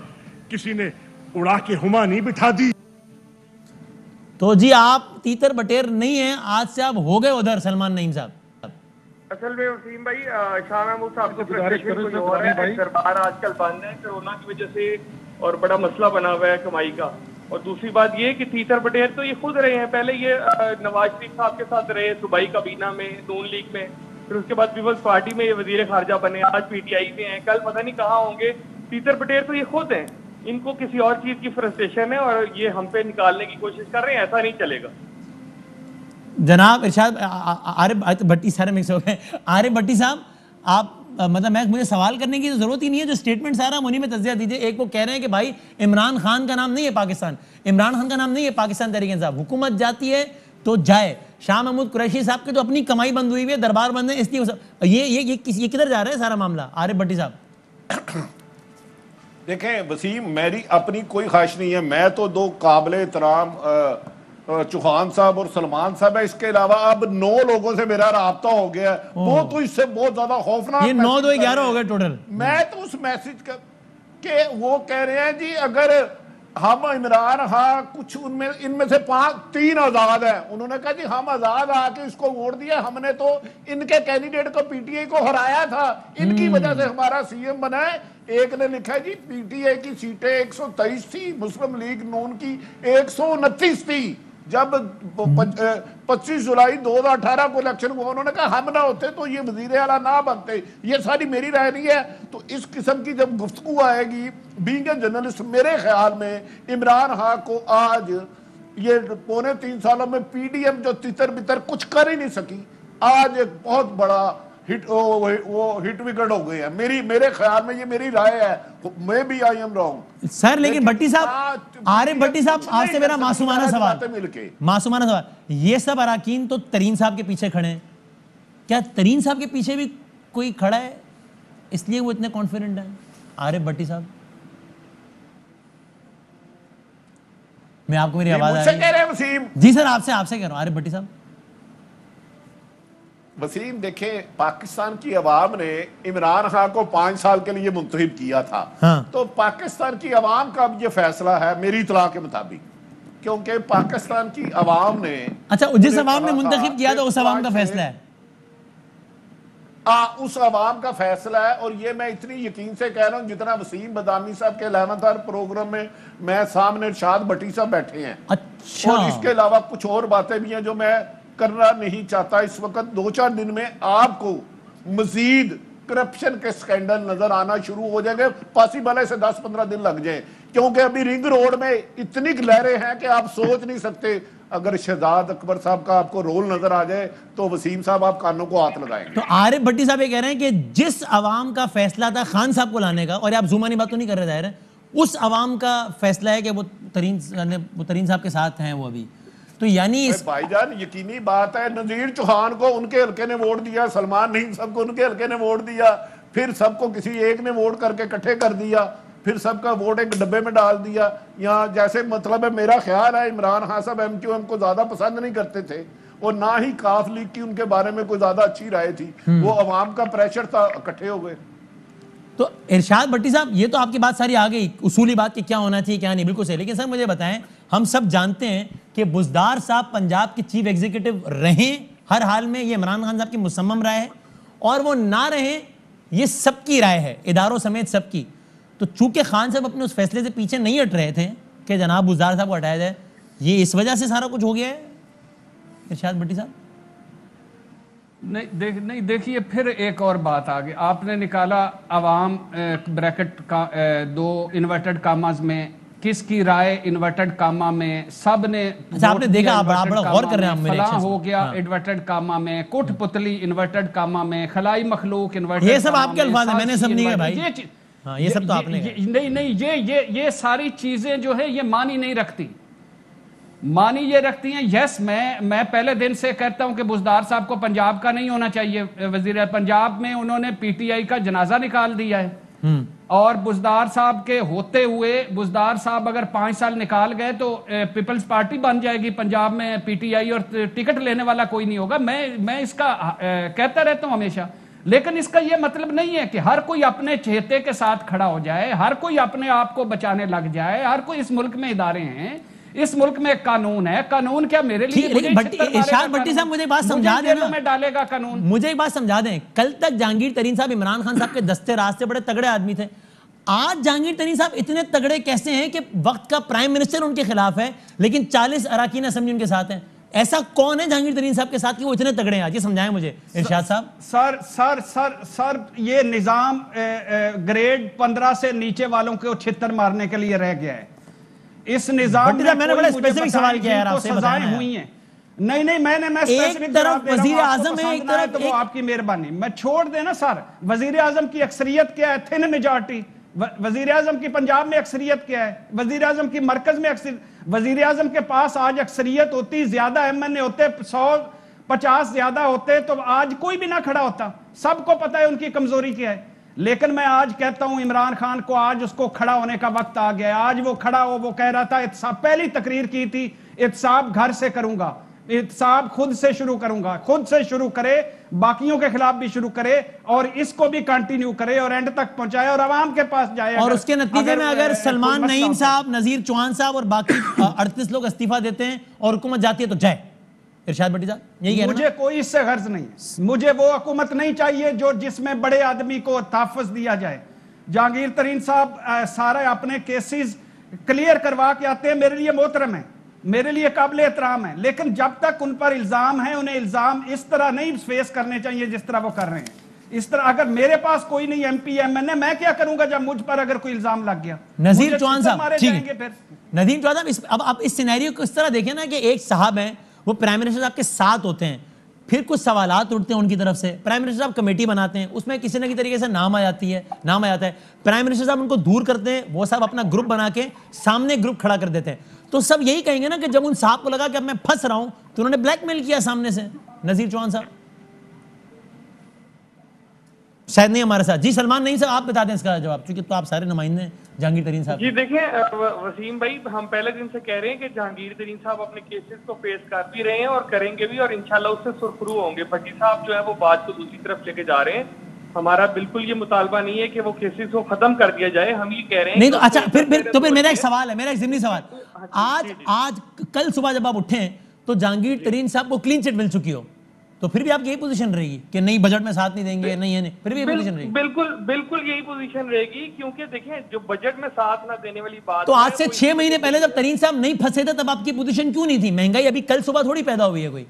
[SPEAKER 6] کسی نے اڑا کے ہما نہیں بٹھا دی.
[SPEAKER 1] تو جی آپ تیتر بٹیر نہیں ہیں, آج سے آپ ہو گئے ادھر. سلمان نعیم صاحب
[SPEAKER 3] اصل میں وسیم بھائی, شاہ محمود صاحب کو دربار آج کل بند ہے کورونا کی وجہ سے اور بڑا مسئلہ بنا ہوا ہے کمائی کا. اور دوسری بات یہ کہ تیتر بٹیر تو یہ خود رہے ہیں. پہلے یہ نواز شریف صاحب کے ساتھ رہے صوبائی کابینہ میں, نون لیگ میں, پھر اس کے بعد پیپلز پارٹی میں یہ وزیر خارجہ بنے, آج پی ٹی آئی میں ہیں, کل پتہ نہیں کہاں ہوں گے. تیتر بٹیر تو یہ خود ہیں. ان کو کسی اور چیز کی فرسٹریشن ہے اور یہ ہم پہ نکالنے کی کوشش کر رہے ہیں. ایسا نہیں چلے گا.
[SPEAKER 1] جناب ارشاد عارف بھٹی سارے مکس ہو گئے. عارف بھٹی صاحب آپ مطلب مجھے سوال کرنے کی ضرورت ہی نہیں ہے, جو اسٹیٹمنٹ سارا انہی میں تجزیہ دیجیے. ایک وہ کہہ رہے ہیں کہ بھائی عمران خان کا نام نہیں ہے پاکستان, عمران خان کا نام نہیں ہے پاکستان تحریک انصاف, حکومت جاتی ہے تو جائے. شاہ محمود قریشی صاحب کی تو اپنی کمائی بند ہوئی ہوئی ہے, دربار بند ہے, اس لیے یہ کدھر جا رہا ہے سارا معاملہ. عارف بھٹی صاحب
[SPEAKER 4] دیکھیں وسیم, میری اپنی کوئی خواہش نہیں ہے. میں تو دو قابل احترام چوہان صاحب اور سلمان صاحب ہے, اس کے علاوہ اب 9 لوگوں سے میرا رابطہ ہو گیا ہے. وہ تو اس سے بہت زیادہ خوفناک,
[SPEAKER 1] یہ 9 2 11 ہو گئے ٹوٹل.
[SPEAKER 4] میں تو اس میسج کا کہ وہ کہہ رہے ہیں جی اگر ہم عمران خان کچھ ان میں سے 3 آزاد ہیں. انہوں نے کہا جی ہم آزاد آ کے اس کو ووٹ دیا, ہم نے تو ان کے کینڈیڈیٹ کو پی ٹی آئی کو ہرایا تھا, ان کی وجہ سے ہمارا سی ایم بنا ہے. ایک نے لکھا ہے جی پی ٹی آئی کی سیٹیں 123 تھی, مسلم لیگ نون کی 129 تھی. جب 25 جولائی 2018 کو الیکشن ہوا, انہوں نے کہا ہم نہ ہوتے تو یہ وزیر اعلیٰ نہ بنتے. یہ ساری میری رائے نہیں ہے. تو اس قسم کی جب گفتگو آئے گی بینگ اے جرنلسٹ, میرے خیال میں عمران خان کو آج یہ 3.25 سالوں میں پی ڈی ایم جو تتر بتر کچھ کر ہی نہیں سکی, آج ایک بہت بڑا ہٹ وکٹ ہو گئے ہیں. میرے خیال میں, یہ میری رائے ہے, میں بھی آئی ایم رانگ
[SPEAKER 1] سر. لیکن بھٹی صاحب, عارف بھٹی صاحب, آپ سے میرا معصومانہ سوال, یہ سب اراکین تو ترین صاحب کے پیچھے کھڑے ہیں, کیا ترین صاحب کے پیچھے بھی کوئی کھڑا ہے اس لیے وہ اتنے کانفیڈنٹ ہیں؟ عارف بھٹی صاحب, میں آپ کو میری آواز آ رہی ہے؟ جی سر آپ سے کہہ رہا ہوں. عارف بھٹی صاحب
[SPEAKER 4] وسیم دیکھیں, پاکستان کی عوام نے عمران خان کو 5 سال کے لیے منتخب کیا تھا. تو پاکستان کی عوام کا اب یہ فیصلہ ہے میری اطلاع کے مطابق, کیونکہ پاکستان کی عوام نے,
[SPEAKER 1] اچھا جس عوام نے منتخب کیا تو اس عوام کا فیصلہ ہے,
[SPEAKER 4] اس عوام کا فیصلہ ہے. اور یہ میں اتنی یقین سے کہہ رہا ہوں جتنا وسیم بدامی صاحب کے 11th آور پروگرام میں سامنے ارشاد بھٹی صاحب بیٹھے ہیں. اور اس کے علاوہ کچھ اور باتیں بھی ہیں جو میں کرنا نہیں چاہتا اس وقت. 2-4 دن میں آپ کو مزید کرپشن کے سکینڈل نظر آنا شروع ہو جائیں گے. پاسبل ہے سے 10-15 دن لگ جائیں, کیونکہ ابھی رنگ روڈ میں اتنی لہریں ہیں کہ آپ سوچ نہیں سکتے. اگر شہزاد اکبر صاحب کا آپ کو رول نظر آ جائے تو وسیم صاحب آپ کانوں کو ہاتھ لگائیں گے.
[SPEAKER 1] تو عارف بھٹی صاحب یہ کہہ رہے ہیں کہ جس عوام کا فیصلہ تھا خان صاحب کو لانے کا, اور آپ زومانی بات تو نہیں کر رہے ظاہر ہے, اس عوام کا فیصلہ ہے کہ وہ ترین صاحب کے ساتھ ہیں وہ ابھی. تو یعنی
[SPEAKER 4] بھائی جان یقینی بات ہے, نذیر چوہان کو ان کے حلقے نے ووٹ دیا, سلمان نعیم صاحب کو ان کے حلقے نے ووٹ دیا, پھر سب کو کسی ایک نے ووٹ کر کے اکٹھے کر دیا, پھر سب کا ووٹ ایک ڈبے میں ڈال دیا. یہاں جیسے مطلب ہے, میرا خیال ہے عمران خان صاحب ایم کیو ایم کو زیادہ پسند نہیں کرتے تھے, اور نہ ہی کاف لیگ کی ان کے بارے میں کوئی زیادہ اچھی رائے تھی. وہ عوام کا پریشر تھا, اکٹھے ہو گئے.
[SPEAKER 1] تو ارشاد بھٹی صاحب یہ تو آپ کی بات ساری آ گئی اصولی بات کہ کیا ہونا چاہیے کیا نہیں, بالکل صحیح. لیکن سر مجھے بتائیں, ہم سب جانتے ہیں کہ بزدار صاحب پنجاب کے چیف ایگزیکٹو رہیں ہر حال میں, یہ عمران خان صاحب کی مصمم رائے ہے, اور وہ نہ رہیں یہ سب کی رائے ہے, اداروں سمیت سب کی. تو چونکہ خان صاحب اپنے اس فیصلے سے پیچھے نہیں ہٹ رہے تھے کہ جناب بزدار صاحب کو ہٹایا جائے, یہ اس وجہ سے سارا کچھ ہو گیا ہے ارشاد بھٹی صاحب؟
[SPEAKER 5] نہیں دیکھیے پھر ایک اور بات آگے آپ نے نکالا عوام بریکٹ کا دو انورٹڈ کاماز میں, کس کی رائے انورٹڈ کاما میں, سب نے
[SPEAKER 1] آپ نے دیکھا, آپ بڑا غور کر رہے ہیں میرے
[SPEAKER 5] فلاں ہو گیا انورٹڈ کاما میں, کٹ پتلی انورٹڈ کاما میں, خلائی مخلوق انورٹڈ کاما میں.
[SPEAKER 1] یہ سب آپ کے الفاظ ہیں, میں نے سب نہیں کہا بھائی, ہاں یہ سب تو آپ نے کہا.
[SPEAKER 5] نہیں یہ ساری چیزیں جو ہے یہ معنی نہیں رکھتی. معنی یہ رکھتی ہیں, یس میں پہلے دن سے کہتا ہوں کہ بزدار صاحب کو پنجاب کا نہیں ہونا چاہیے وزیر. پنجاب میں انہوں نے پی ٹی آئی کا جنازہ نکال دیا ہے, اور بزدار صاحب کے ہوتے ہوئے بزدار صاحب اگر 5 سال نکال گئے تو پیپلز پارٹی بن جائے گی پنجاب میں, پی ٹی آئی, اور ٹکٹ لینے والا کوئی نہیں ہوگا. میں اس کا کہتا رہتا ہوں ہمیشہ. لیکن اس کا یہ مطلب نہیں ہے کہ ہر کوئی اپنے چہتے کے ساتھ کھڑا ہو جائے, ہر کوئی اپنے آپ کو بچانے لگ جائے, ہر کوئی. اس ملک میں ادارے ہیں, اس ملک میں ایک قانون ہے. قانون کیا میرے لیے
[SPEAKER 1] ارشاد بھٹی صاحب مجھے بات سمجھا دیں نا,
[SPEAKER 5] میں ڈالے گا قانون.
[SPEAKER 1] مجھے ایک بات سمجھا دیں, کل تک جہانگیر ترین صاحب عمران خان صاحب کے دستے راستے بڑے تگڑے آدمی تھے, آج جہانگیر ترین صاحب اتنے تگڑے کیسے ہیں کہ وقت کا پرائم منسٹر ان کے خلاف ہے لیکن 40 اراکین اسمبلی ان کے ساتھ ہیں؟ ایسا کون ہے جہانگیر ترین صاحب کے ساتھ کہ وہ اتنے تگڑے ہیں؟ آج یہ سمجھائیں مجھے ارشاد صاحب.
[SPEAKER 5] سر یہ نظام گریڈ 15 سے نیچے والوں کو چھتر مارنے کے لیے رہ گیا ہے. اس نظام
[SPEAKER 1] میں نے بڑا اسپیسیفک سوال کیا ہے آپ سے,
[SPEAKER 5] سزائیں ہوئی ہیں. نہیں میں
[SPEAKER 1] ایک طرف وزیر اعظم ہے, ایک طرف
[SPEAKER 5] تو وہ آپ کی مہربانی. میں چھوڑ دینا سر, وزیر اعظم کی اکثریت کیا ہے؟ تھن میجارٹی. وزیر اعظم کی پنجاب میں اکثریت کیا ہے؟ وزیر اعظم کی مرکز میں اکثریت. وزیر اعظم کے پاس آج اکثریت ہوتی, زیادہ ایم این اے ہوتے, 150 زیادہ ہوتے تو آج کوئی بھی نہ کھڑا ہوتا. سب کو پتا ہے ان کی کمزوری کیا ہے. لیکن میں آج کہتا ہوں عمران خان کو آج اس کو کھڑا ہونے کا وقت آ گیا. آج وہ کھڑا ہو, وہ کہہ رہا تھا احتساب, پہلی تقریر کی تھی احتساب گھر سے کروں گا, احتساب خود سے شروع کروں گا. خود سے شروع کرے, باقیوں کے خلاف بھی شروع کرے, اور اس کو بھی کنٹینیو کرے اور اینڈ تک پہنچائے اور عوام کے پاس جائے.
[SPEAKER 1] اور اس کے نتیجے میں اگر سلمان نعیم صاحب, نذیر چوہان صاحب اور باقی 38 لوگ استعفیٰ دیتے ہیں اور حکومت جاتی ہے تو جائے. ارشاد بھٹی صاحب یہی کہہ رہے ہیں.
[SPEAKER 5] مجھے کوئی اس سے غرض نہیں ہے. مجھے وہ حکومت نہیں چاہیے جس میں بڑے آدمی کو تحفظ دیا جائے. جہانگیر ترین صاحب سارے اپنے کیسز کلیئر کروا کے آتے ہیں, میرے لیے محترم ہے, میرے لیے قابل احترام ہے. لیکن جب تک ان پر الزام ہے, انہیں الزام اس طرح نہیں فیس کرنے چاہیے جس طرح وہ کر رہے ہیں. اس طرح اگر میرے پاس کوئی نہیں ایم پی ایم این اے, میں کیا کروں گا جب مجھ پر اگر کوئی الزام لگ گیا؟
[SPEAKER 1] نذیر چوہان صاحب, ٹھیک ہے, نذیر چوہان صاحب اب آپ اس سینیریو کو اس طرح دیکھیں نا کہ ایک صاحب ہیں, وہ پرائم منسٹر صاحب کے ساتھ ہوتے ہیں, پھر کچھ سوالات اٹھتے ہیں ان کی طرف سے, پرائم منسٹر صاحب کمیٹی بناتے ہیں, اس میں کسی نہ کسی طریقے سے نام آ جاتا ہے, پرائم منسٹر صاحب ان کو دور کرتے ہیں, وہ صاحب اپنا گروپ بنا کے سامنے گروپ کھڑا کر دیتے ہیں. تو سب یہی کہیں گے نا کہ جب ان صاحب کو لگا کہ اب میں پھنس رہا ہوں تو انہوں نے بلیک میل کیا سامنے سے. نذیر چوہان صاحب شاید نہیں ہمارے ساتھ. جی سلمان نہیں صاحب, آپ بتا دیں اس کا جواب, چونکہ تو آپ سارے نمائندے ہیں جہانگیر ترین صاحب.
[SPEAKER 3] جی دیکھیں وسیم بھائی, ہم پہلے دن سے کہہ رہے ہیں کہ جہانگیر ترین صاحب اپنے کیسز کو فیس کر بھی رہے ہیں اور کریں گے بھی, اور انشاءاللہ اس سے سرخرو ہوں گے. بھٹی صاحب جو ہے وہ بات کو دوسری طرف لے کے جا رہے ہیں. ہمارا بالکل یہ مطالبہ نہیں ہے کہ وہ کیسز کو ختم کر دیا جائے, ہم یہ کہہ رہے ہیں.
[SPEAKER 1] نہیں تو اچھا, پھر میرا ایک سوال ہے, میرا ایک ضمنی سوال. آج کل صبح جب آپ اٹھیں تو جہانگیر ترین صاحب کو کلین چٹ مل چکی ہو, تو پھر بھی آپ کی یہی پوزیشن رہے گی کہ نہیں بجٹ میں ساتھ نہیں دیں گے, نہیں ہے نہیں, پھر بھی یہی پوزیشن رہے گی؟
[SPEAKER 3] بالکل یہی پوزیشن رہے گی, کیونکہ دیکھیں جو بجٹ میں ساتھ نہ دینے والی بات.
[SPEAKER 1] تو آج سے 6 مہینے پہلے جب ترین صاحب نہیں پھنسے تھے تب آپ کی پوزیشن کیوں نہیں تھی؟ مہنگائی ابھی کل صبح تھوڑی پیدا ہوئی ہے کوئی.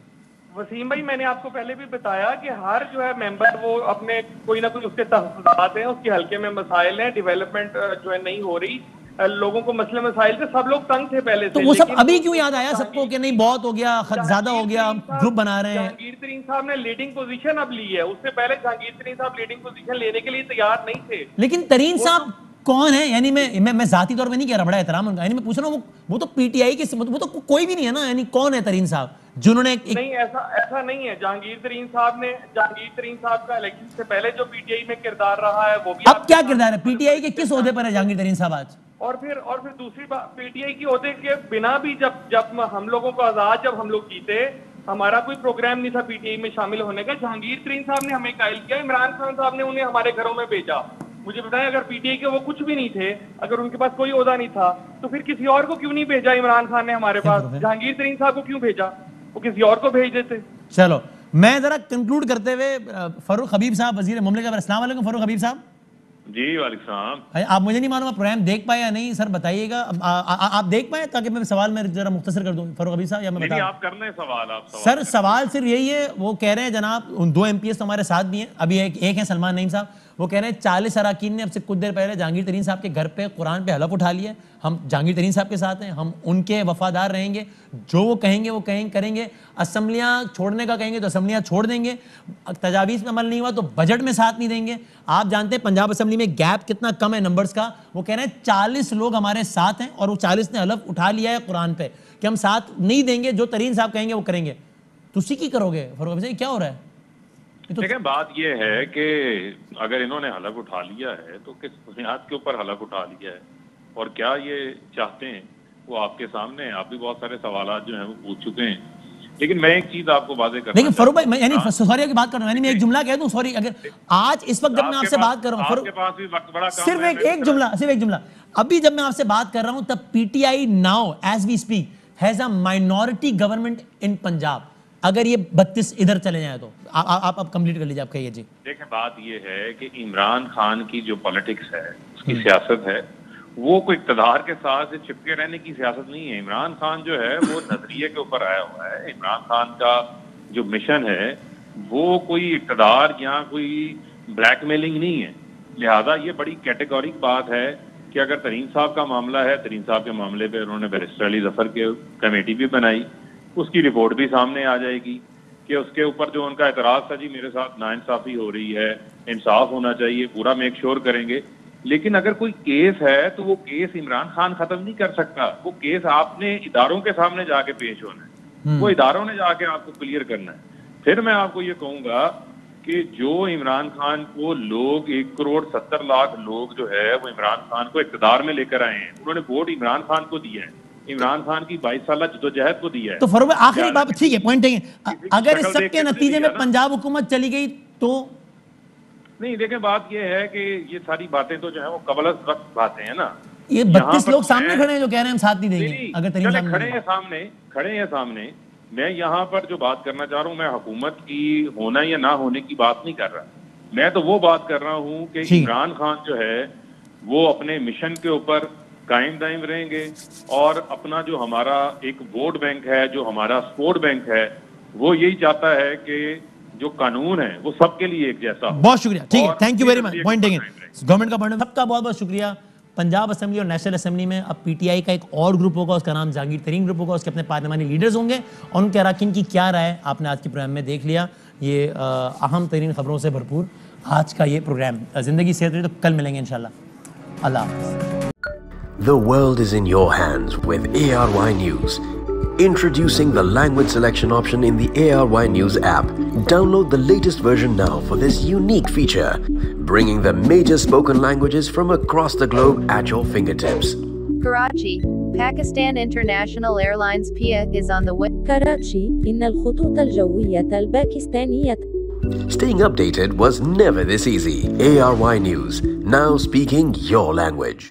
[SPEAKER 3] وسیم بھائی میں نے آپ کو پہلے بھی بتایا کہ ہر جو ہے ممبر وہ اپنے کوئی نہ کوئی اس کے تحفظات ہیں, اس کے حلقے میں مسائل ہیں, ڈیولپمنٹ جو ہے نہیں ہو رہی, لوگوں کو مسئلے مسائل سے سب لوگ تنگ تھے پہلے سے.
[SPEAKER 1] تو وہ سب ابھی کیوں یاد آیا سب کو کہ نہیں بہت ہو گیا, خط زیادہ ہو گیا, گروپ بنا رہے ہیں؟
[SPEAKER 3] جہانگیر ترین صاحب نے لیڈنگ پوزیشن اب لی ہے, اس سے پہلے جہانگیر ترین صاحب لیڈنگ پوزیشن لینے کے لیے تیار نہیں تھے.
[SPEAKER 1] لیکن ترین صاحب کون ہے؟ یعنی میں ذاتی طور پہ نہیں کہہ رہا, بڑا احترام ان کا, یعنی میں پوچھ رہا ہوں وہ تو پی ٹی آئی کے, وہ تو کوئی بھی نہیں ہے نا, یعنی کون ہے ترین صاحب جنہوں نے
[SPEAKER 3] نہیں, ایسا نہیں ہے. جہانگیر ترین صاحب کا الیکشن سے پہلے جو پی ٹی آئی میں کردار رہا ہے وہ بھی.
[SPEAKER 1] اب کیا کردار ہے پی ٹی آئی کے, کس عہدے پر ہے جہانگیر ترین صاحب آج؟
[SPEAKER 3] اور پھر دوسری بات, پی ٹی آئی کی عہدے کے بنا بھی جب ہم لوگوں کو آزاد جب ہم لوگ جیتے ہمارا کوئی پروگرام نہیں تھا پی ٹی آئی میں شامل ہونے کا. جہانگیر ترین صاحب نے ہمیں قائل کیا, عمران خان صاحب نے انہیں ہمارے گھروں میں بھیجا. مجھے بتائیں اگر پی ٹی آئی کے وہ کچھ بھی نہیں تھے, اگر ان کے پاس کوئی عہدہ نہیں تھا, تو پھر کسی اور کو کیوں نہیں بھیجا عمران خان نے ہمارے پاس؟ جہانگیر ترین صاحب کو کیوں بھیجا؟ وہ کسی اور کو بھیج دیتے.
[SPEAKER 1] چلو میں ذرا کنکلوڈ کرتے ہوئے فاروق حبیب صاحب وزیر مملکت. السلام علیکم فاروق حبیب صاحب.
[SPEAKER 7] جی وعلیکم السلام.
[SPEAKER 1] آپ مجھے نہیں معلوم آپ پروگرام دیکھ پائے یا نہیں, سر بتائیے گا. آپ دیکھ پائے تاکہ میں سوال میں ذرا مختصر کر دوں فاروق حبیب صاحب, یا میں بتا.
[SPEAKER 7] آپ کرنے سوال. آپ
[SPEAKER 1] سر سوال صرف یہی ہے, وہ کہہ رہے ہیں جناب 2 MPs تو ہمارے ساتھ بھی ہیں, ابھی ایک ہیں سلمان نعیم صاحب, وہ کہہ رہے ہیں 40 اراکین نے اب سے کچھ دیر پہلے جہانگیر ترین صاحب کے گھر پہ قرآن پہ حلف اٹھا لیا ہے. ہم جہانگیر ترین صاحب کے ساتھ ہیں, ہم ان کے وفادار رہیں گے, جو وہ کہیں گے وہ کریں گے. اسمبلیاں چھوڑنے کا کہیں گے تو اسمبلیاں چھوڑ دیں گے, تجاویز پہ عمل نہیں ہوا تو بجٹ میں ساتھ نہیں دیں گے. آپ جانتے ہیں پنجاب اسمبلی میں گیپ کتنا کم ہے نمبرز کا. وہ کہہ رہے ہیں 40 لوگ ہمارے ساتھ ہیں اور وہ 40 نے حلف اٹھا لیا ہے قرآن پہ کہ ہم ساتھ نہیں دیں گے, جو ترین صاحب کہیں گے وہ کریں گے. تسی کی کرو گے فاروق صاحب, کیا ہو رہا ہے؟
[SPEAKER 7] دیکھیں بات یہ ہے کہ اگر انہوں نے حلف اٹھا لیا ہے تو کس بنیاد کے اوپر حلف اٹھا لیا ہے اور کیا یہ چاہتے ہیں, وہ آپ کے سامنے ہیں. آپ بھی بہت سارے سوالات جو ہیں وہ پوچھ چکے ہیں, لیکن میں ایک چیز آپ کو واضح کرنا.
[SPEAKER 1] لیکن فاروق بھائی میں یعنی سوری کی بات کر رہا ہوں, میں ایک جملہ کہہ دوں سوری, اگر آج اس وقت جب میں آپ سے بات کر رہا ہوں,
[SPEAKER 7] آپ کے پاس بھی وقت بڑا کم ہے,
[SPEAKER 1] صرف ایک جملہ, ابھی جب میں آپ سے بات کر رہا ہوں تب P T I now as we speak has a minority government in Punjab. اگر یہ 32 ادھر چلے جائیں تو آپ کمپلیٹ کر لیجیے, آپ کہیے. جی
[SPEAKER 7] دیکھیں بات یہ ہے کہ عمران خان کی جو پالیٹکس ہے, اس کی سیاست ہے, وہ کوئی اقتدار کے ساتھ چپکے رہنے کی سیاست نہیں ہے. عمران خان جو ہے وہ نظریے کے اوپر آیا ہوا ہے. عمران خان کا جو مشن ہے وہ کوئی اقتدار یا کوئی بلیک میلنگ نہیں ہے. لہذا یہ بڑی کیٹیگورک بات ہے کہ اگر ترین صاحب کا معاملہ ہے, ترین صاحب کے معاملے پہ انہوں نے بیرسٹر علی ظفر کے کمیٹی بھی بنائی, اس کی رپورٹ بھی سامنے آ جائے گی کہ اس کے اوپر جو ان کا اعتراض تھا, جی میرے ساتھ ناانصافی ہو رہی ہے, انصاف ہونا چاہیے, پورا میک شور کریں گے. لیکن اگر کوئی کیس ہے تو وہ کیس عمران خان ختم نہیں کر سکتا. وہ کیس آپ نے اداروں کے سامنے جا کے پیش ہونا ہے, وہ اداروں نے جا کے آپ کو کلیئر کرنا ہے. پھر میں آپ کو یہ کہوں گا کہ جو عمران خان کو لوگ 1,70,00,000 لوگ جو ہے وہ عمران خان کو اقتدار میں لے کر آئے ہیں, انہوں نے ووٹ عمران خان کو دیا ہے, عمران خان کی 22 سالہ جدوجہد کو دیا ہے.
[SPEAKER 1] تو فاروق آخری بات ٹھیک ہے, پوائنٹ ہے, اگر اس سب کے نتیجے میں پنجاب حکومت چلی گئی تو
[SPEAKER 7] نہیں. دیکھیں بات یہ ہے کہ یہ ساری باتیں تو جو ہیں وہ قبل از وقت باتیں ہیں نا.
[SPEAKER 1] یہ 32 لوگ سامنے کھڑے ہیں جو کہہ رہے ہیں ہم ساتھ نہیں دیں گے. اگر ترین صاحب
[SPEAKER 7] کھڑے ہیں سامنے, میں یہاں پر جو بات کرنا چاہ رہا ہوں, میں حکومت کی ہونا یا نہ ہونے کی بات نہیں کر رہا. میں تو وہ بات کر رہا ہوں کہ عمران خان جو ہے وہ اپنے مشن کے اوپر قائم دائم رہیں گے, اور اپنا جو ہمارا ایک ووٹ بینک ہے, جو ہمارا سپورٹ بینک ہے, وہ یہی چاہتا ہے کہ جو قانون ہے وہ سب کے لیے ایک جیسا ہو.
[SPEAKER 1] بہت شکریہ, ٹھیک ہے, thank you very much. Point taken, government کا پوائنٹ, سب کا بہت بہت شکریہ. پنجاب اسمبلی اور نیشنل اسمبلی میں اب پی ٹی آئی کا ایک اور گروپ ہوگا, اس کا نام جہانگیر ترین گروپ ہوگا, اس کے اپنے پارلیمانی لیڈرز ہوں گے, اور ان کے اراکین کی کیا رائے آپ نے آج کے پروگرام میں دیکھ لیا. یہ اہم ترین خبروں سے بھرپور آج کا یہ پروگرام. زندگی صحت رہی تو کل ملیں گے انشاءاللہ. اللہ حافظ.
[SPEAKER 8] The world is in your hands with ARY News. Introducing the language selection option in the ARY News app. Download the latest version now for this unique feature, bringing the major spoken languages from across the globe at your fingertips.
[SPEAKER 9] Karachi, Pakistan International Airlines PIA is on the way.
[SPEAKER 10] Karachi, إن الخطوط الجوية الباكستانية.
[SPEAKER 8] Staying updated was never this easy. ARY News, now speaking your language.